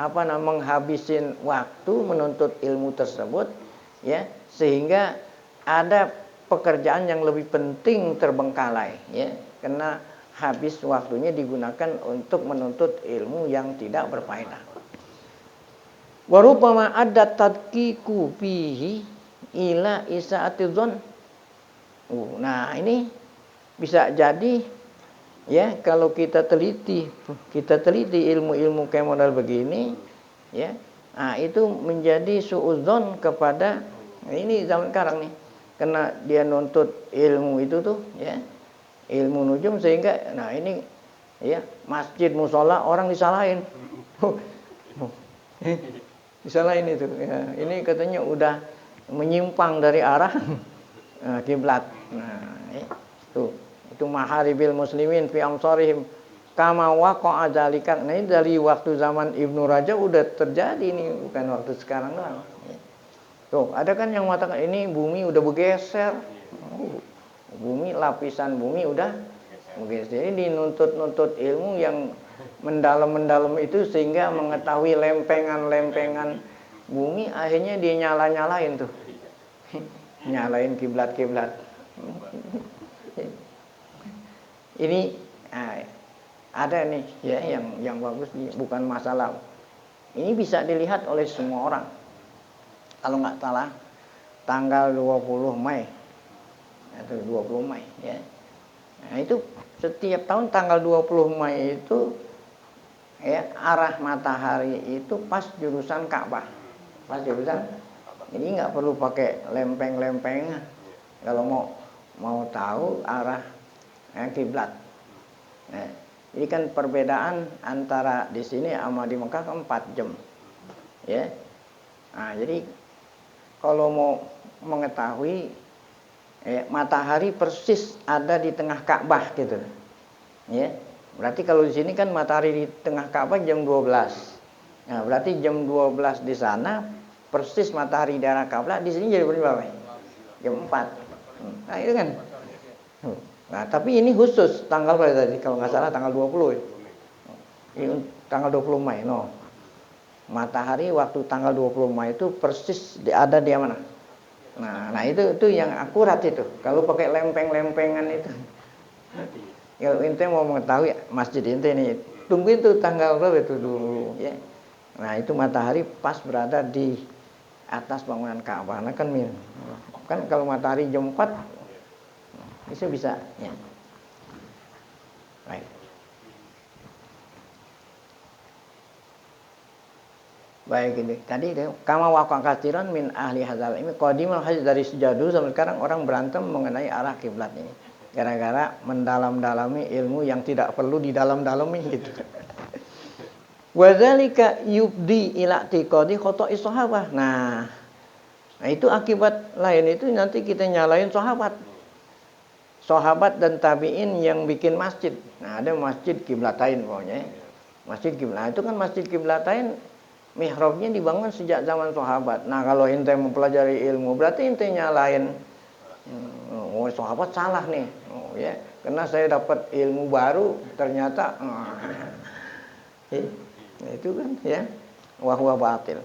menghabisin waktu menuntut ilmu tersebut ya, sehingga ada pekerjaan yang lebih penting terbengkalai ya, karena habis waktunya digunakan untuk menuntut ilmu yang tidak berfaedah. Wa rubbama adda tadqiqu fihi ila isaatidzon. Nah, ini bisa jadi ya, kalau kita teliti ilmu-ilmu kayak model begini ya, nah itu menjadi suudzon kepada ini zaman sekarang nih, karena dia nuntut ilmu itu tuh ya, ilmu nujum, sehingga nah ini ya, masjid musola orang disalahin. Disalahin itu ya, ini katanya udah menyimpang dari arah kiblat. Nah, itu maharibil muslimin fi amsarihim kama waqa'a dzalika. Nah, ini dari waktu zaman Ibnu Rajab udah terjadi, ini bukan waktu sekarang doang. Tuh, ada kan yang mengatakan ini bumi udah bergeser. Bumi, lapisan bumi udah bergeser. Jadi dinuntut ilmu yang mendalam-mendalam itu sehingga mengetahui lempengan-lempengan bumi, akhirnya dia nyalain tuh. Nyalain kiblat-kiblat. Ini ada nih ya yang bagus nih, bukan masalah. Ini bisa dilihat oleh semua orang. Kalau nggak salah tanggal 20 Mei atau 20 Mei ya. Nah, itu setiap tahun tanggal 20 Mei itu ya, arah matahari itu pas jurusan Ka'bah. Pas jurusan. Jadi nggak perlu pakai lempeng-lempeng kalau mau tahu arah kiblat. Nah, ini kan perbedaan antara di sini sama di Mekah kan 4 jam. Ya. Nah, jadi kalau mau mengetahui matahari persis ada di tengah Ka'bah gitu. Ya. Berarti kalau di sini kan matahari di tengah Ka'bah jam 12. Nah, berarti jam 12 di sana persis matahari di arah Ka'bah, di sini jadi berapa? Jam 4. Nah, itu kan. Nah, tapi ini khusus tanggal berapa tadi? Kalau nggak salah tanggal 20 ya. Ini tanggal 20 Mei, no. Matahari waktu tanggal 20 Mei itu persis ada di mana? Nah itu yang akurat itu. Kalau pakai lempeng-lempengan itu. Kalau ente mau mengetahui masjid ente ini, tungguin tuh tanggal berapa itu dulu ya. Nah, itu matahari pas berada di atas bangunan Ka'bah. Nah kan kalau matahari jam 4 itu bisa ya. Baik. Baik ini tadi itu kama waqa katsiran min ahli hadzal ini qadimal hadis dari sejak dulu sampai sekarang orang berantem mengenai arah kiblat ini gara-gara mendalam-dalami ilmu yang tidak perlu didalam-dalami gitu. Wa dzalika yubdi ila tiqadi khata'i sahabah. Nah, itu akibat lain itu nanti kita nyalain sahabat. Sahabat dan tabi'in yang bikin masjid. Nah, ada masjid kiblatain pokoknya. Masjid kiblat itu kan masjid kiblatain mihrabnya dibangun sejak zaman sahabat. Nah, kalau ente mempelajari ilmu berarti ente nyalain oh, sahabat salah nih. Oh ya, karena saya dapat ilmu baru ternyata itu kan ya wa huwa batil.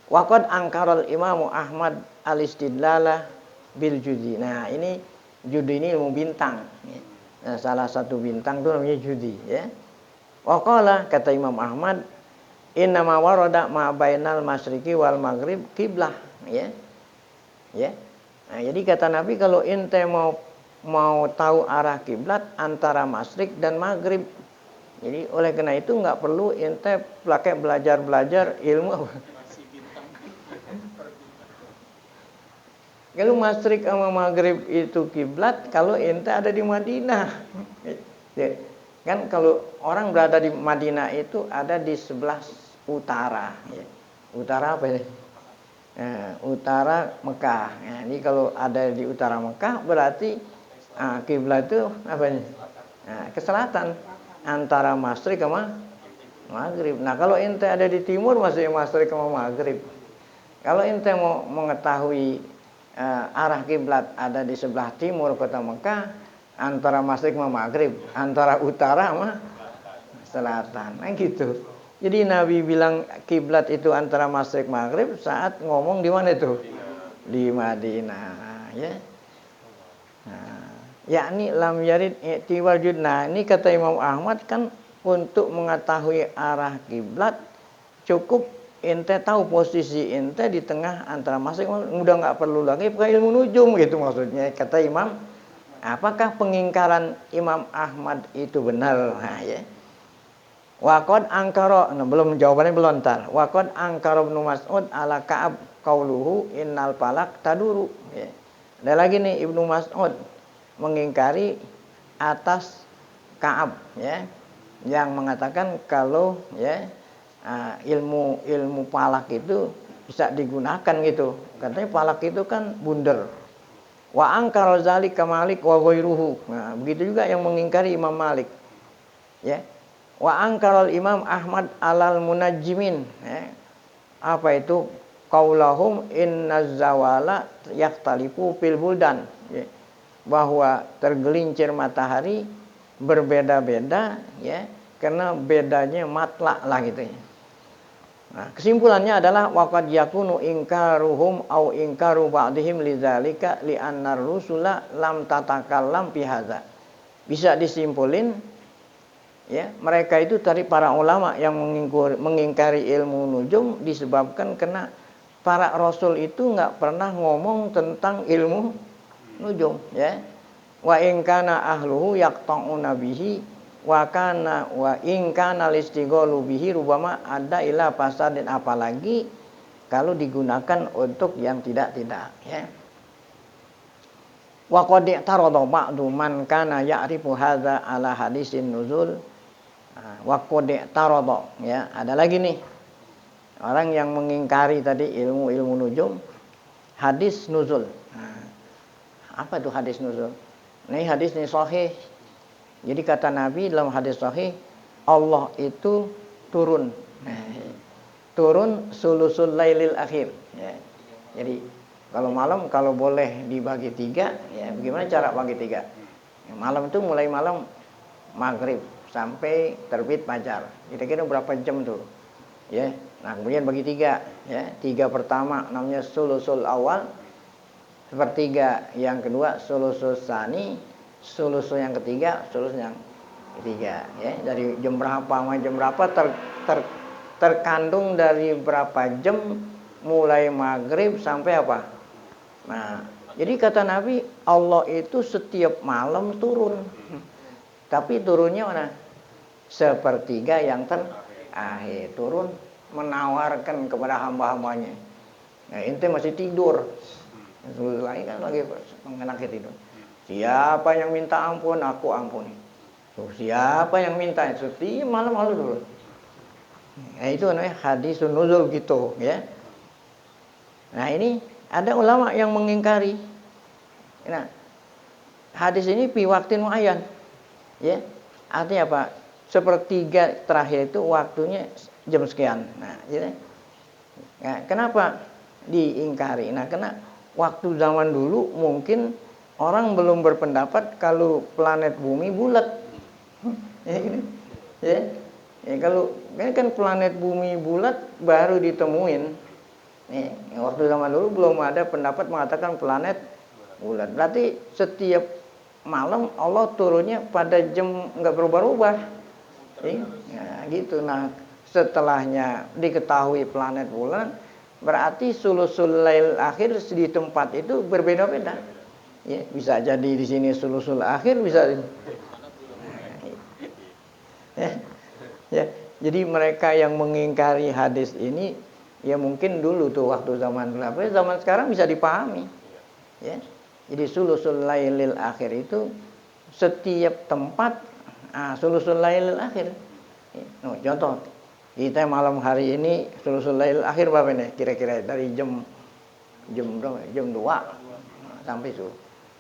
Wa qad angkaral Imam Ahmad al-istidlala bil judi. Nah, ini judi ini ilmu bintang. Nah, salah satu bintang itu namanya judi ya. Wa qala kata Imam Ahmad innama warada ma bainal masyriqi wal maghrib kiblah ya. Ya. Nah, jadi kata Nabi kalau ente mau tahu arah kiblat antara masyrik dan maghrib. Jadi oleh karena itu nggak perlu ente pakai belajar ilmu. Kalau masyrik sama maghrib itu kiblat kalau ente ada di Madinah. Ya. Kan kalau orang berada di Madinah itu ada di sebelah utara ya. Utara apa ya? Utara Mekah ya. Ini kalau ada di utara Mekah berarti kiblat itu apa ya? Ke selatan antara masyrik sama maghrib. Nah kalau ente ada di timur masih masyrik sama maghrib. Kalau ente mau mengetahui arah kiblat ada di sebelah timur kota Mekah antara masyrik sama maghrib, antara utara sama selatan. Nah gitu. Jadi Nabi bilang kiblat itu antara masyrik maghrib saat ngomong di mana itu? Di Madinah, ya. Nah, yakni lam yarid i'tiwajud. Nah, ini kata Imam Ahmad kan untuk mengetahui arah kiblat cukup ente tahu posisi ente di tengah antara masyrik, udah nggak perlu lagi pakai ilmu nujum gitu maksudnya. Kata Imam, apakah pengingkaran Imam Ahmad itu benar? Nah, ya. Waqad angkara, nah, belum jawabannya belum ntar. Waqad angkara Ibnu Mas'ud ala Ka'ab qauluhu innal falak taduru. Ya. Ada lagi nih Ibnu Mas'ud mengingkari atas Ka'ab ya, yang mengatakan kalau ya ilmu falak itu bisa digunakan gitu. Katanya falak itu kan bundar. Wa angkara zalika Malik wa ghairuhu. Nah, begitu juga yang mengingkari Imam Malik. Ya. Wa angkaral Imam Ahmad alal munajjimin ya. Apa itu qaulahum innaz zawala yahtalifu fil buldan ya. Bahwa tergelincir matahari berbeda-beda ya karena bedanya matlak lah gitu ya. Nah, kesimpulannya adalah waqad yakunu inkaruhum au inkaru ba'dihim lidzalika li annar rusula lam tatakallam fi hadza. Bisa disimpulin ya, mereka itu dari para ulama yang mengingkari ilmu nujum disebabkan karena para rasul itu nggak pernah ngomong tentang ilmu nujum ya. Wa in kana ahluhu yaqta'una bihi wa in kana listighalu bihi rubama ada ila fasadin, apalagi kalau digunakan untuk yang tidak ya. Wa qad i'tarada ba'du man kana ya'rifu hadza ala hadisin nuzul. Waqad tarodo ya, ada lagi nih orang yang mengingkari tadi ilmu nujum hadis nuzul. Apa tuh hadis nuzul? Ini hadis ini sahih. Jadi kata Nabi dalam hadis sahih, Allah itu turun sulusul lailil akhir ya. Jadi kalau malam kalau boleh dibagi 3 ya, bagaimana cara bagi 3? Malam itu mulai malam maghrib sampai terbit fajar. Kira-kira berapa jam tuh? Ya. Nah, kemudian bagi 3 ya. 3 pertama namanya sulusul awal, sepertiga yang kedua sulusul tsani, sulusul yang ketiga, sulusul yang ketiga ya. Dari jam berapa sampai jam berapa terkandung dari berapa jam mulai maghrib sampai apa? Nah, jadi kata Nabi, Allah itu setiap malam turun. Tapi turunnya mana? Sepertiga yang terakhir. Turun menawarkan kepada hamba-hambanya. Nah, ente masih tidur. Lain kan lagi mengenaki tidur. Siapa yang minta ampun, aku ampuni. Siapa yang minta, setiap malam lalu dulu. Nah, itu namanya hadis nuzul gitu, ya. Nah, ini ada ulama yang mengingkari. Nah, hadis ini fi waqtin muayyan. Ya. Artinya apa? Sepertiga terakhir itu waktunya jam sekian. Nah, gitu. Nah, kenapa diingkari? Nah, karena waktu zaman dulu mungkin orang belum berpendapat kalau planet bumi bulat. Ya, gitu. Ya. Ya, kalau kan planet bumi bulat baru ditemuin. Nih, waktu zaman dulu belum ada pendapat mengatakan planet bulat. Berarti setiap malam Allah turunnya pada jam nggak berubah-ubah. Nah, gitu. Nah, setelahnya diketahui planet bulan, berarti sulusul lail akhir di tempat itu berbeda-beda. Ya, bisa jadi di sini sulusul akhir, bisa. Ya, ya. Jadi mereka yang mengingkari hadis ini, ya mungkin dulu tuh waktu zaman berapa, zaman sekarang bisa dipahami. Ya. Jadi sulusul lailil akhir itu setiap tempat sulusul lailil akhir. No, contoh, kita malam hari ini sulusul lailil akhir berapa nih? Kira-kira dari jam berapa? Jam 2 sampai itu.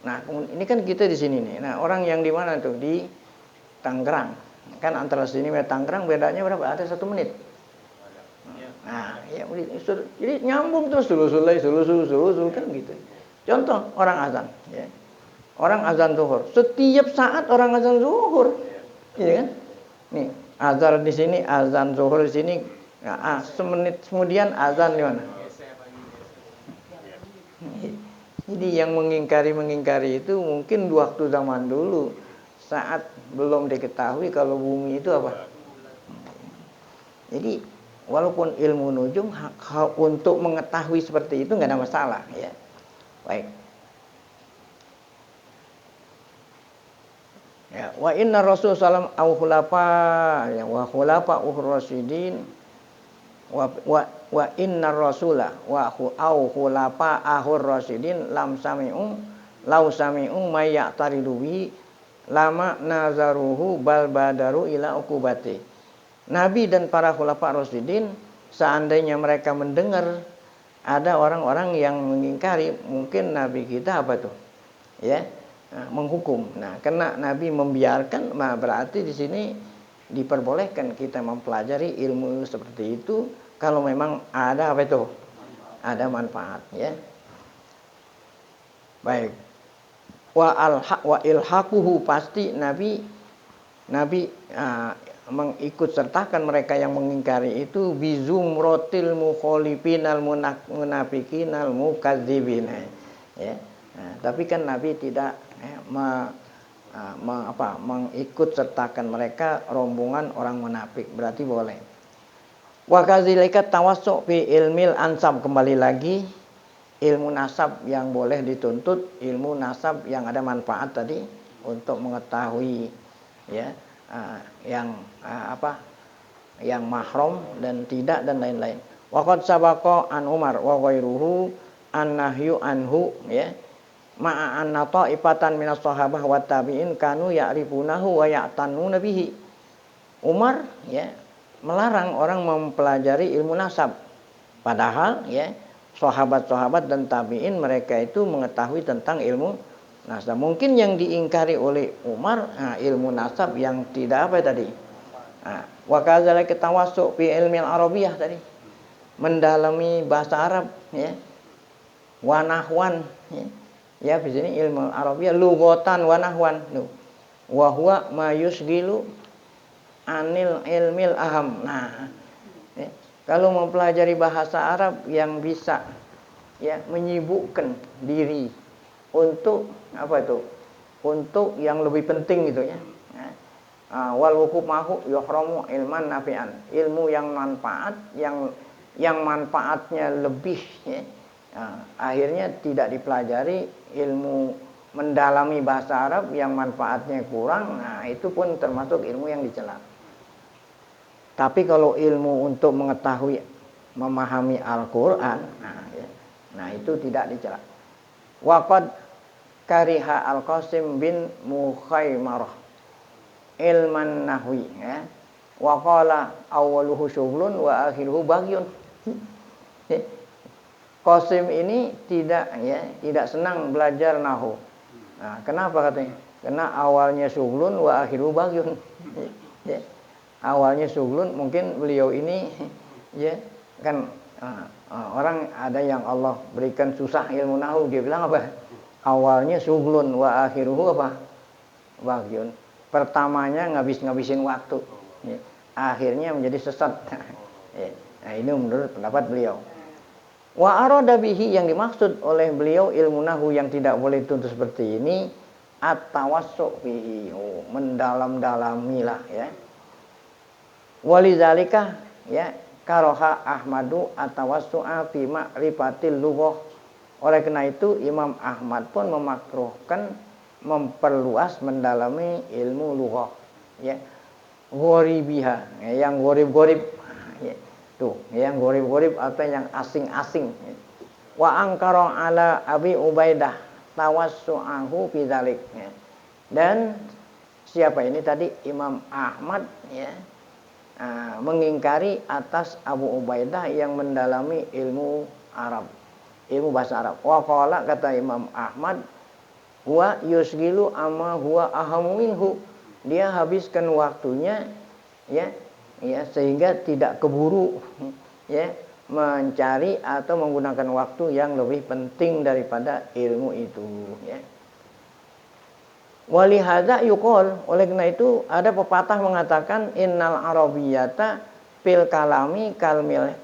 Nah, ini kan kita di sini nih. Nah, orang yang di mana tuh? Di Tangerang. Kan antara sini sama Tangerang bedanya berapa? Ada 1 menit. Nah, ya jadi nyambung terus sulusul kan gitu. Contoh orang azan, ya. Orang azan zuhur. Setiap saat orang azan zuhur. Iya kan? Nih, azan di sini, azan zuhur di sini. Nah, semenit kemudian azan di mana? Jadi yang mengingkari itu mungkin waktu zaman dulu saat belum diketahui kalau bumi itu apa. Jadi walaupun ilmu nujum untuk mengetahui seperti itu nggak ada masalah, ya. Baik. Ya, wa inna Rasul sallam au khulafa ya wa khulafa rasyidin wa inna rasula wa au khulafa ahur rasyidin lam sami'u lau sami'u may ya'taridu bi lama nazaruhu bal badaru ila ukubati. Nabi dan para khulafa rasyidin seandainya mereka mendengar ada orang-orang yang mengingkari, mungkin Nabi kita apa tuh? Ya, menghukum. Nah, karena Nabi membiarkan, nah berarti di sini diperbolehkan kita mempelajari ilmu seperti itu kalau memang ada apa itu? Ada manfaat, ya. Baik. Wa ilhaquhu pasti Nabi mengikut sertakan mereka yang mengingkari itu bizumrotil mukhalifin munafiqin al mukadzibin, ya. Nah, tapi kan Nabi tidak mengikut sertakan mereka rombongan orang munafik, berarti boleh. Wa kadzalika tawassu fi ilmil ansab, kembali lagi ilmu nasab yang boleh dituntut, ilmu nasab yang ada manfaat tadi untuk mengetahui, ya, yang mahram dan tidak dan lain-lain. Wa qad sabaqa an Umar wa ghairuhu an-nahyu anhu, ya. Ma'a anna ta'ifatan minas sahabah wa tabi'in kanu ya'rifunahu wa ya'tanuna bihi. Umar, ya, melarang orang mempelajari ilmu nasab. Padahal, ya, sahabat-sahabat dan tabi'in mereka itu mengetahui tentang ilmu nasab. Mungkin yang diingkari oleh Umar ilmu nasab yang tidak apa tadi. Wa kadzalika tawassu fi ilmi al-arabiyyah tadi. Mendalami bahasa Arab, ya. Wa nahwan, ya. Ya, di sini ilmu Arabiah lughatan wa nahwan. Wa huwa ma yusghilu anil ilmil aham. Nah, ya, kalau mempelajari bahasa Arab yang bisa, ya, menyibukkan diri untuk apa itu? Untuk yang lebih penting gitu, ya. Wal wuquf mahu yuhramu ilman nafi'an. Ilmu yang manfaat yang yang manfaatnya lebih, ya. Nah, akhirnya tidak dipelajari ilmu mendalami bahasa Arab yang manfaatnya kurang. Nah, itu pun termasuk ilmu yang dicela. Tapi kalau ilmu untuk mengetahui, memahami Al-Quran, nah itu tidak dicela. Waqad kariha Al-Qasim bin Mukhaymarah ilman nahwi, ya. Wa qala awwaluhu syughlun wa akhiruhu bagyun. Qasim ini tidak senang belajar nahwu. Nah, kenapa katanya? Karena awalnya syughlun wa akhiruhu bagyun. Ya. Awalnya syughlun, mungkin beliau ini ya kan orang ada yang Allah berikan susah ilmu nahwu, dia bilang apa? Awalnya syughlun wa akhiruhu apa? Bagyun. Pertamanya ngabisin waktu, ya. Akhirnya menjadi sesat. Nah, ini menurut pendapat beliau. Wa arada bihi, yang dimaksud oleh beliau ilmu nahwu yang tidak boleh dituntut seperti ini, at-tawassu bihi, mendalam-dalamilah, ya. Walidzalika, ya, karoha Ahmadu at-tawassu'a fi ma'rifatil lughah. Oleh karena itu Imam Ahmad pun memakruhkan memperluas mendalami ilmu lughah, ya. Ghoribiha, yang gorib-gorib, ya. Tuh, yang gorib-gorib atau yang asing-asing. Wa angkara ala Abi Ubaidah tawassu'ahu fi dzalik, ya. Dan siapa ini tadi? Imam Ahmad, ya, mengingkari atas Abu Ubaidah yang mendalami ilmu Arab, ilmu bahasa Arab. Wa qala, kata Imam Ahmad, huwa yusgilu amma huwa ahamu minhu, dia habiskan waktunya, ya, sehingga tidak keburu, ya, mencari atau menggunakan waktu yang lebih penting daripada ilmu itu, ya. Walihada yuqol, oleh karena itu ada pepatah mengatakan innal arabiyyata fil kalami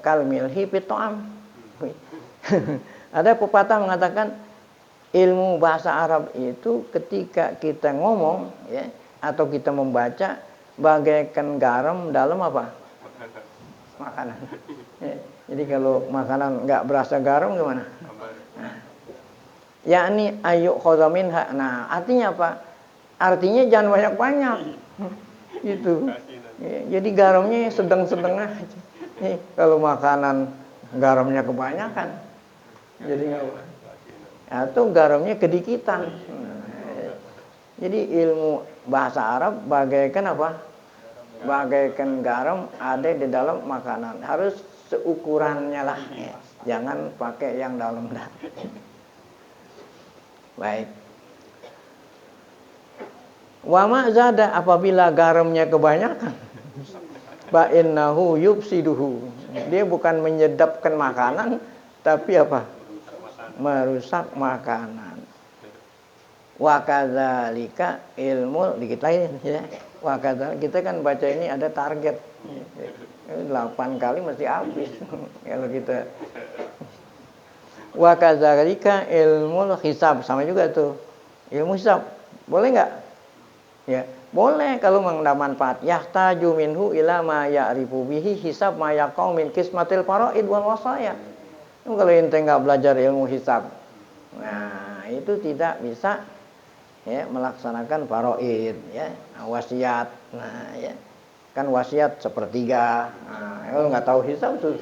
kalmilhi fit ta'am. Ada pepatah mengatakan ilmu bahasa Arab itu ketika kita ngomong, ya, atau kita membaca bagaikan garam dalam apa? Makanan. Ya, jadi kalau makanan nggak berasa garam gimana? Nah, yakni ayu khozaminha. Nah, artinya apa? Artinya jangan banyak-banyak. Itu. Ya, jadi garamnya sedang-sedang aja. Kalau makanan garamnya kebanyakan, jadi atau garamnya kedikitan. Jadi ilmu bahasa Arab bagaikan apa? Bagaikan garam ada di dalam makanan. Harus seukurannya lah, ya. Jangan pakai yang dalam dah. Baik. Wa ma zada, apabila garamnya kebanyakan, fa innahu yufsiduhu, dia bukan menyedapkan makanan tapi apa? Merusak makanan. Wa kadzalika ilmu, dikit lagi, ya. Wa kadzalika, kita kan baca ini ada target. 8 kali mesti habis kalau kita. Wa kadzalika ilmu hisab, sama juga tuh. Ilmu hisab boleh enggak? Ya, boleh kalau mengenai manfaat. Yahtaju minhu ila ma ya'rifu bihi hisab ma yaqau min qismatil faraid wal wasaya. Kalau ente enggak belajar ilmu hisab, nah itu tidak bisa, ya, melaksanakan faraid, ya, wasiat. Nah, ya, kan wasiat sepertiga. Nah, kalau nggak tahu hisab tuh,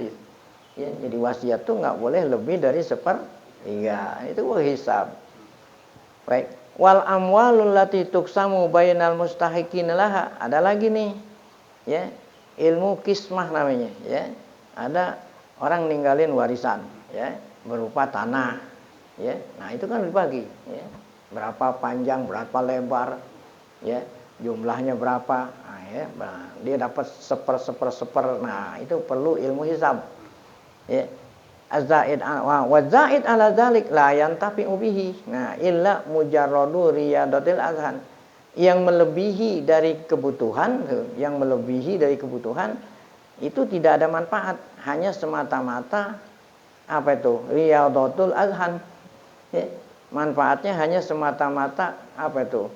ya, jadi wasiat tuh nggak boleh lebih dari sepertiga. Itu hisab. Baik. Wal amwalul lati tuksamu bainal mustahiqin laha, ada lagi nih, ya, ilmu kismah namanya, ya. Ada orang ninggalin warisan, ya, berupa tanah, ya. Nah, itu kan dibagi, ya. Berapa panjang, berapa lebar, ya, jumlahnya berapa. Nah, ya, dia dapat seper. Nah, itu perlu ilmu hisab, ya. Az-zaid wa zaid ala dzalik la yantafi'u bihi. Nah, illa mujarradu riyadatil azhan. Yang melebihi dari kebutuhan, itu tidak ada manfaat, hanya semata-mata apa itu? Riyadatul azhan. Ya, manfaatnya hanya semata-mata apa itu?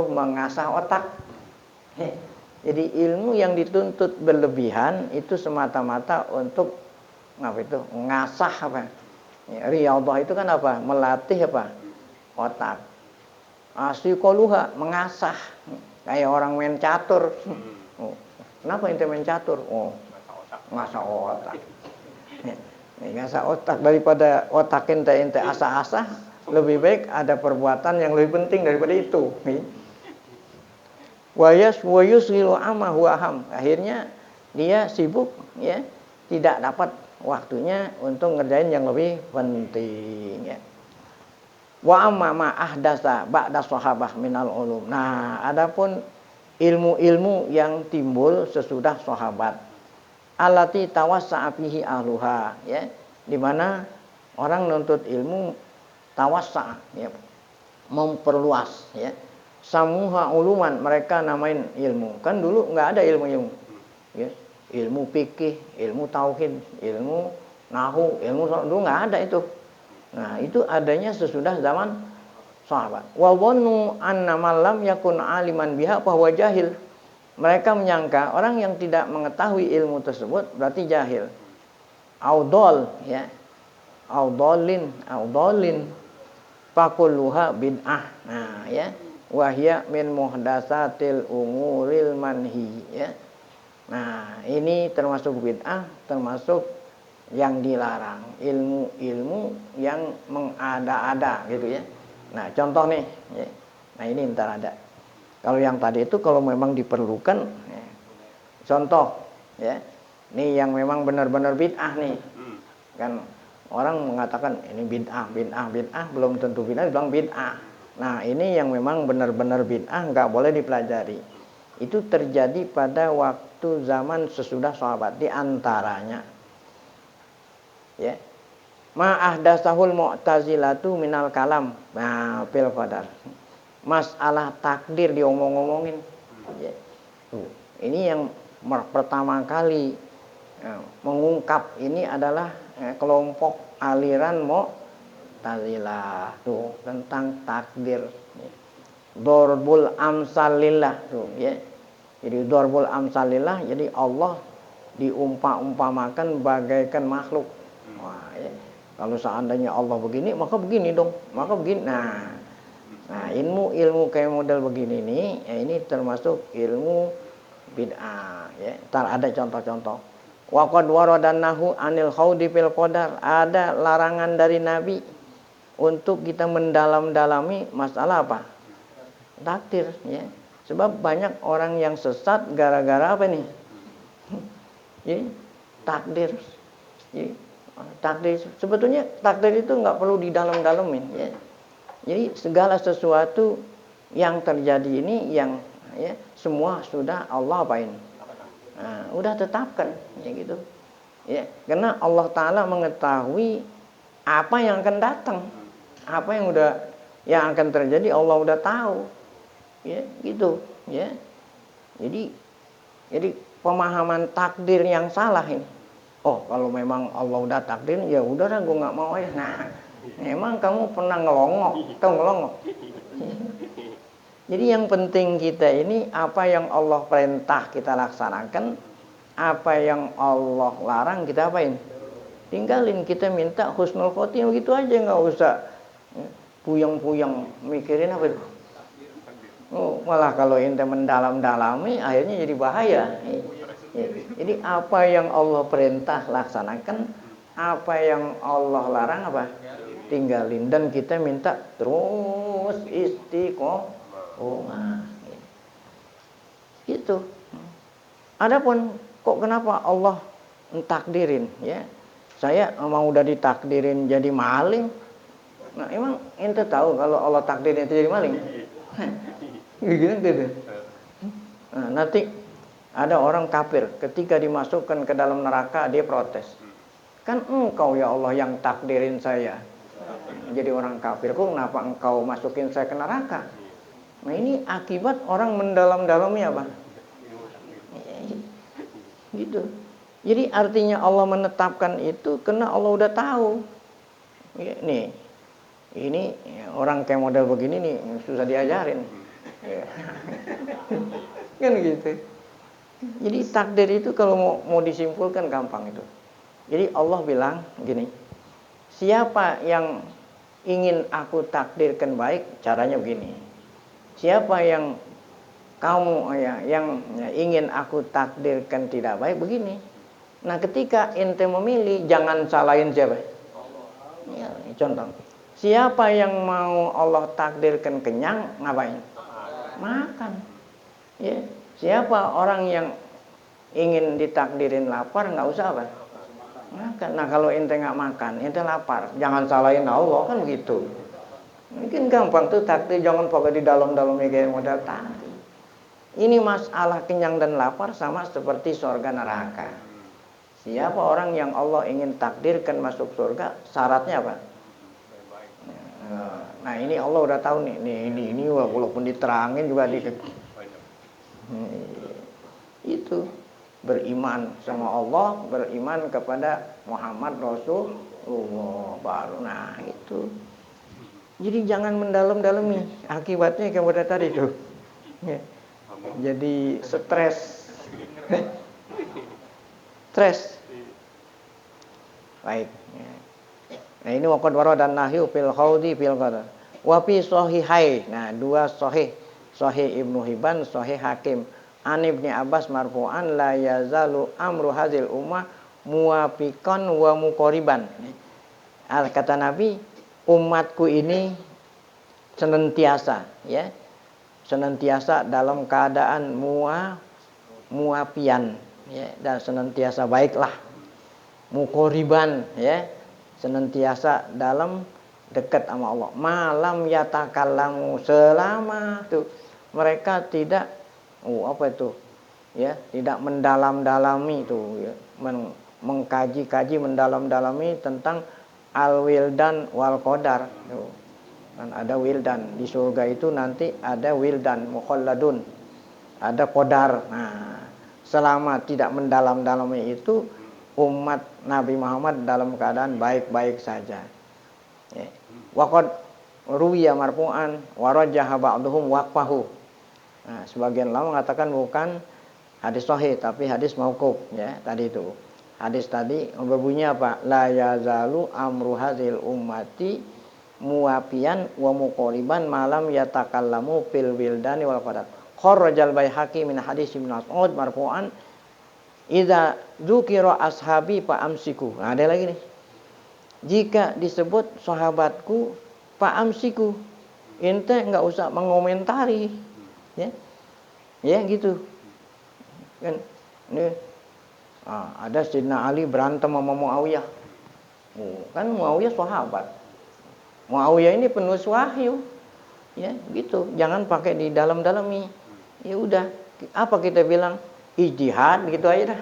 Mengasah otak. Jadi ilmu yang dituntut berlebihan itu semata-mata untuk ngasah apa? Ya, riyadhah itu kan apa? Melatih apa? Otak. Asyikoluha mengasah. Kayak orang main catur. Oh, kenapa ente main catur? Oh, ngasah otak. Ngasah otak daripada otak ente asah-asah, lebih baik ada perbuatan yang lebih penting daripada itu. Wayusghilu amahu aham. Akhirnya dia sibuk ya, tidak dapat waktunya untuk ngerjain yang lebih penting ya. Wa amma ma ahdasa ba'da sahabah minal ulum. Nah, adapun ilmu-ilmu yang timbul sesudah sahabat. Allati tawassa'a fihi ahluha ya. Di mana orang nuntut ilmu tawassa ya, memperluas ya. Samuha uluman, mereka namain ilmu. Kan dulu nggak ada ilmu-ilmu. Ya. Ilmu fikih, ilmu tauhid, ilmu nahu, ilmu dulu nggak ada itu. Nah, itu adanya sesudah zaman sahabat. Wa dhannu anna man lam yakun aliman biha fa huwa jahil. Mereka menyangka orang yang tidak mengetahui ilmu tersebut berarti jahil. Audol ya. Audolin. Fakulluha bid'ah. Nah, ya. Wahya min muhdatsatil umuril manhi ya. Nah, ini termasuk bid'ah, termasuk yang dilarang, ilmu-ilmu yang mengada-ada gitu ya. Nah, contoh nih ya. Nah, ini ntar ada. Kalau yang tadi itu kalau memang diperlukan ya. Contoh ya. Ini yang memang benar-benar bid'ah nih. Kan orang mengatakan ini bid'ah belum tentu bid'ah, bilang bid'ah. Nah, ini yang memang benar-benar bid'ah, nggak boleh dipelajari. Itu terjadi pada waktu zaman sesudah sahabat. Di antaranya, ya, ma'ahdasahul mu'tazilatu minal kalam. Nah, fil qadar. Masalah takdir diomong-omongin. Ya. Ini yang pertama kali mengungkap ini adalah kelompok aliran Mu'tazilah tuh tentang takdir. Dorbul amsalillah tuh ya. Jadi dorbul amsalillah, jadi Allah diumpamakan bagaikan makhluk. Wah, ya. Kalau seandainya Allah begini, maka begini dong, maka begini. Nah, ilmu kayak model begini nih, ya ini termasuk ilmu bid'ah. Ya, ntar ada contoh-contoh. Wa qad waradannahu anil khawdi fil qadar. Ada larangan dari Nabi untuk kita mendalam-dalami masalah apa? Takdir ya. Sebab banyak orang yang sesat gara-gara apa nih? Jadi takdir. Jadi takdir sebetulnya takdir itu nggak perlu didalam-dalamin ya. Jadi segala sesuatu yang terjadi ini yang ya semua sudah Allah apain? Nah, udah tetapkan ya gitu. Ya, karena Allah Ta'ala mengetahui apa yang akan datang. Apa yang akan terjadi Allah udah tahu. Ya, gitu, ya. Jadi pemahaman takdir yang salah ini. Oh, kalau memang Allah udah takdir, ya udahlah gue nggak mau ya. Nah, emang kamu pernah ngelongok? Tahu ngelongok? Jadi yang penting kita ini apa yang Allah perintah kita laksanakan, apa yang Allah larang kita apain? Tinggalin, kita minta husnul khotimah gitu aja, nggak usah puyeng-puyeng mikirin apa itu. Oh, malah kalau ente mendalam-dalami akhirnya jadi bahaya. Jadi apa yang Allah perintah laksanakan, apa yang Allah larang apa? Tinggalin, dan kita minta terus istiqomah. Gitu. Adapun kok kenapa Allah mentakdirin ya? Saya mau udah ditakdirin jadi maling. Nah, emang ente tahu kalau Allah takdirin itu jadi maling? Gitu. Nah, nanti ada orang kafir ketika dimasukkan ke dalam neraka dia protes. Kan engkau ya Allah yang takdirin saya jadi orang kafir, kok kenapa engkau masukin saya ke neraka? Nah, ini akibat orang mendalam-dalami apa? Gitu. Jadi artinya Allah menetapkan itu karena Allah udah tahu. Nih, ini orang kayak model begini nih susah diajarin. Kan gitu. Jadi takdir itu kalau mau disimpulkan gampang itu. Jadi Allah bilang gini, siapa yang ingin aku takdirkan baik, caranya begini. Siapa yang kamu yang ingin aku takdirkan tidak baik, begini. Nah, ketika ente memilih, jangan salahin siapa? Ya, contoh. Siapa yang mau Allah takdirkan kenyang, ngapain? Makan. Ya. Siapa orang yang ingin ditakdirin lapar, nggak usah apa? Makan. Nah, kalau ente nggak makan, ente lapar, jangan salahin Allah, kan begitu. Mungkin gampang tuh takdir, jangan pakai di dalam-dalamnya kayak modal tadi. Ini masalah kenyang dan lapar sama seperti surga neraka. Siapa orang yang Allah ingin takdirkan masuk surga, syaratnya apa? Nah, ini Allah udah tahu nih. Ini walaupun diterangin juga itu beriman sama Allah, beriman kepada Muhammad Rasulullah baru. Nah, itu. Jadi jangan mendalam-dalami, akibatnya kayak pada tadi tuh. Ya. Jadi stres. Baik. Nah, ini waqad waradan nahyu fil khawdi fil qadar. Wa fi sahihai. Nah, dua sahih. Sahih Ibnu Hibban, sahih Hakim. An Ibnu Abbas marfu'an la yazalu amru hazil ummah muwafiqan wa muqariban. Kata Nabi, umatku ini senantiasa dalam keadaan muafian ya, dan senantiasa baiklah, muqariban ya, senantiasa dalam dekat sama Allah. Malam yatakallamu, selama tuh mereka tidak tidak mendalam-dalami itu ya, mengkaji-kaji mendalam-dalami tentang al-wildan wal qadar. Kan ada wildan di surga itu, nanti ada wildan mukhalladun, ada qadar. Nah, selama tidak mendalam-dalami itu, umat Nabi Muhammad dalam keadaan baik-baik saja. Ya. Waqad ruwiya marfu'an wa rajjaha ba'dhum waqfahu. Nah, sebagian ulama mengatakan bukan hadis sahih tapi hadis mauquf ya, tadi itu. Hadis tadi berbunyi apa? La yazalu amru hadzil ummati muwafiyan wa muqariban malam yatakallamu fil wildani wal qadar. Kharrajal Baihaqi min hadis Ibnu Mas'ud marfu'an idza dzukira ashabi fa amsiku. Nah, ada lagi nih. Jika disebut sahabatku fa amsiku, ente enggak usah mengomentari. Ya gitu kan. Ini ada Sayyidina Ali berantem sama Muawiyah. Kan Muawiyah sahabat, Muawiyah ini penulis wahyu ya gitu. Jangan pakai di dalam-dalami. Ya udah, apa kita bilang, ijtihad gitu aja dah.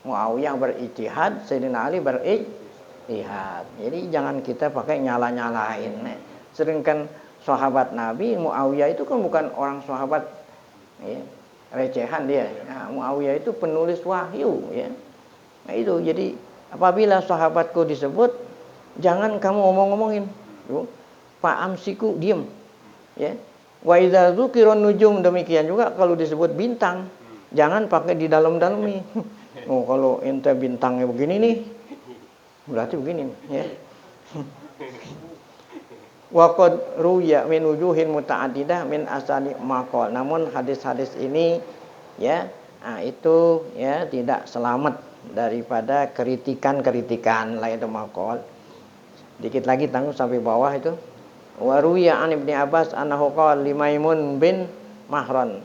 Muawiyah berijtihad, Sayyidina Ali berijtihad. Jadi jangan kita pakai nyala-nyalain. Sedangkan sahabat Nabi Muawiyah itu kan bukan orang sahabat ya, recehan dia. Nah, Muawiyah itu penulis wahyu ya. Nah, itu jadi apabila sahabatku disebut, jangan kamu ngomong-ngomongin. Pak amsiku, diem ya. Wa idza dzukira nujum, demikian juga kalau disebut bintang, jangan pakai di dalam-dalami. Oh, kalau ente bintangnya begini nih, berarti begini ya. Waqad ruya min wujuhin muta'addidah min asani maqal. Namun hadis-hadis ini ya, itu ya tidak selamat daripada kritikan-kritikan lain itu maqal. Dikit lagi tangguh sampai bawah itu. Wa ruya an Ibnu Abbas annahu qala li Maimun bin Mahran.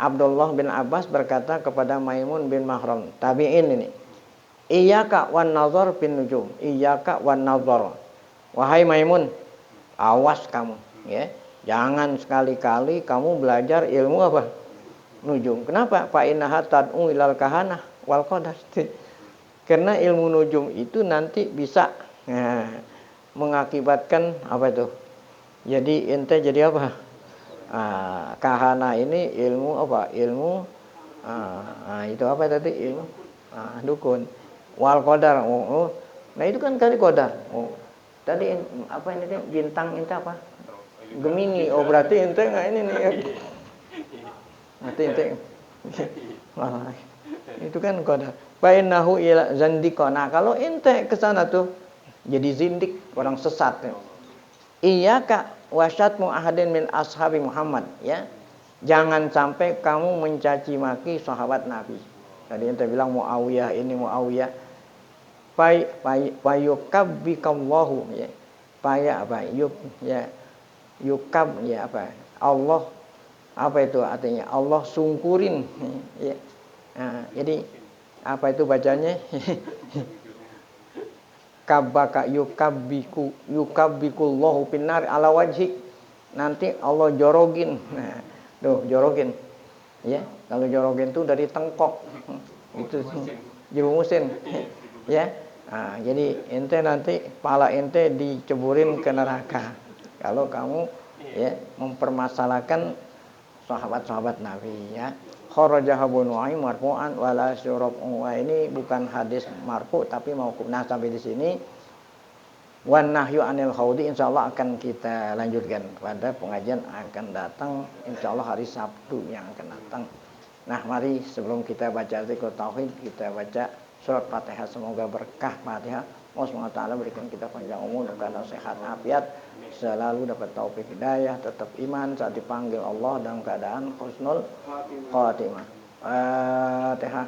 Abdullah bin Abbas berkata kepada Maimun bin Mahran, tabi'in ini. Iyyaka wan nazar bin nujum. Iyyaka wan nazar. Wahai Maimun, awas kamu ya, jangan sekali-kali kamu belajar ilmu apa? Nujum. Kenapa? Fa innaha tad'u ilal kahanah wal qadar. Karena ilmu nujum itu nanti bisa mengakibatkan apa itu? Jadi ente jadi apa? Kahana ini ilmu apa? Ilmu itu apa tadi? Ilmu dukun. Wal qadar. Nah, itu kan tadi qadar. Tadi apa ini bintang ente apa? Gemini. Oh, berarti ente enggak ini nih. Berarti ente Itu kan kode. Bainahu ila zandiko. Nah, kalau ente ke sana tuh jadi zindik, orang sesat ya. Iyyaka wasyatmu ahadin min ashabi Muhammad ya. Jangan sampai kamu mencaci maki sahabat Nabi. Tadi ente bilang Muawiyah ini Muawiyah. Payukabbikallahu ya. Paya apa? Yukab ya apa? Allah apa itu artinya? Allah sungkurin ya. Nah, jadi apa itu bacanya? Kabaka yukabbikullahu pinnar ala wajhik. Nanti Allah jorogin. Nah, tuh jorogin. Ya, kalau jorogin itu dari tengkok. Itu jerumusin. Ya. Nah, jadi ente nanti kepala ente diceburin ke neraka. Kalau kamu ya mempermasalahkan sahabat-sahabat Nabi ya. Kharajaha Abu Nu'aim marfu'an wala syurab. Ini bukan hadis marfu tapi mauquf. Nah, sampai di sini wan nahyu anil khaudi insyaallah akan kita lanjutkan pada pengajian akan datang insyaallah hari Sabtu yang akan datang. Nah, mari sebelum kita baca zikr tauhid kita baca surat Fatihah, semoga berkah Fatihah. Allah SWT berikan kita panjang umur dan sehat afiat, selalu dapat taufik hidayah, tetap iman saat dipanggil Allah dalam keadaan husnul khatimah. Fatihah.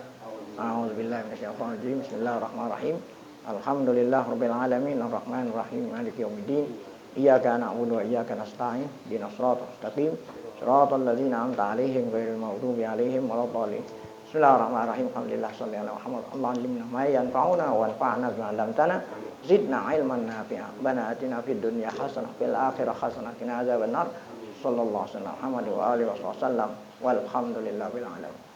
A'udzubillahi minasyaitonir rajim. Bismillahirrahmanirrahim. Alhamdulillahirabbil alamin arrahmanir rahim maliki yaumiddin. Iyyaka na'budu wa iyyaka nasta'in. Ihdinas siratal mustaqim. Siratal ladzina an'amta 'alaihim ghairil maghdubi 'alaihim waladdallin. Bismillahirrahmanirrahim. Alhamdulillah shallallahu alaihi Muhammad. Allah alimna ma yanfa'una wa anfa'na bima 'allamtana. Zidna ilman nafi'a. Rabbana atina fid dunya hasanah fil akhirati hasanah wa qina adzabannar. Sallallahu alaihi wasallam Muhammad wa alihi wasallam. Walhamdulillahil alamin.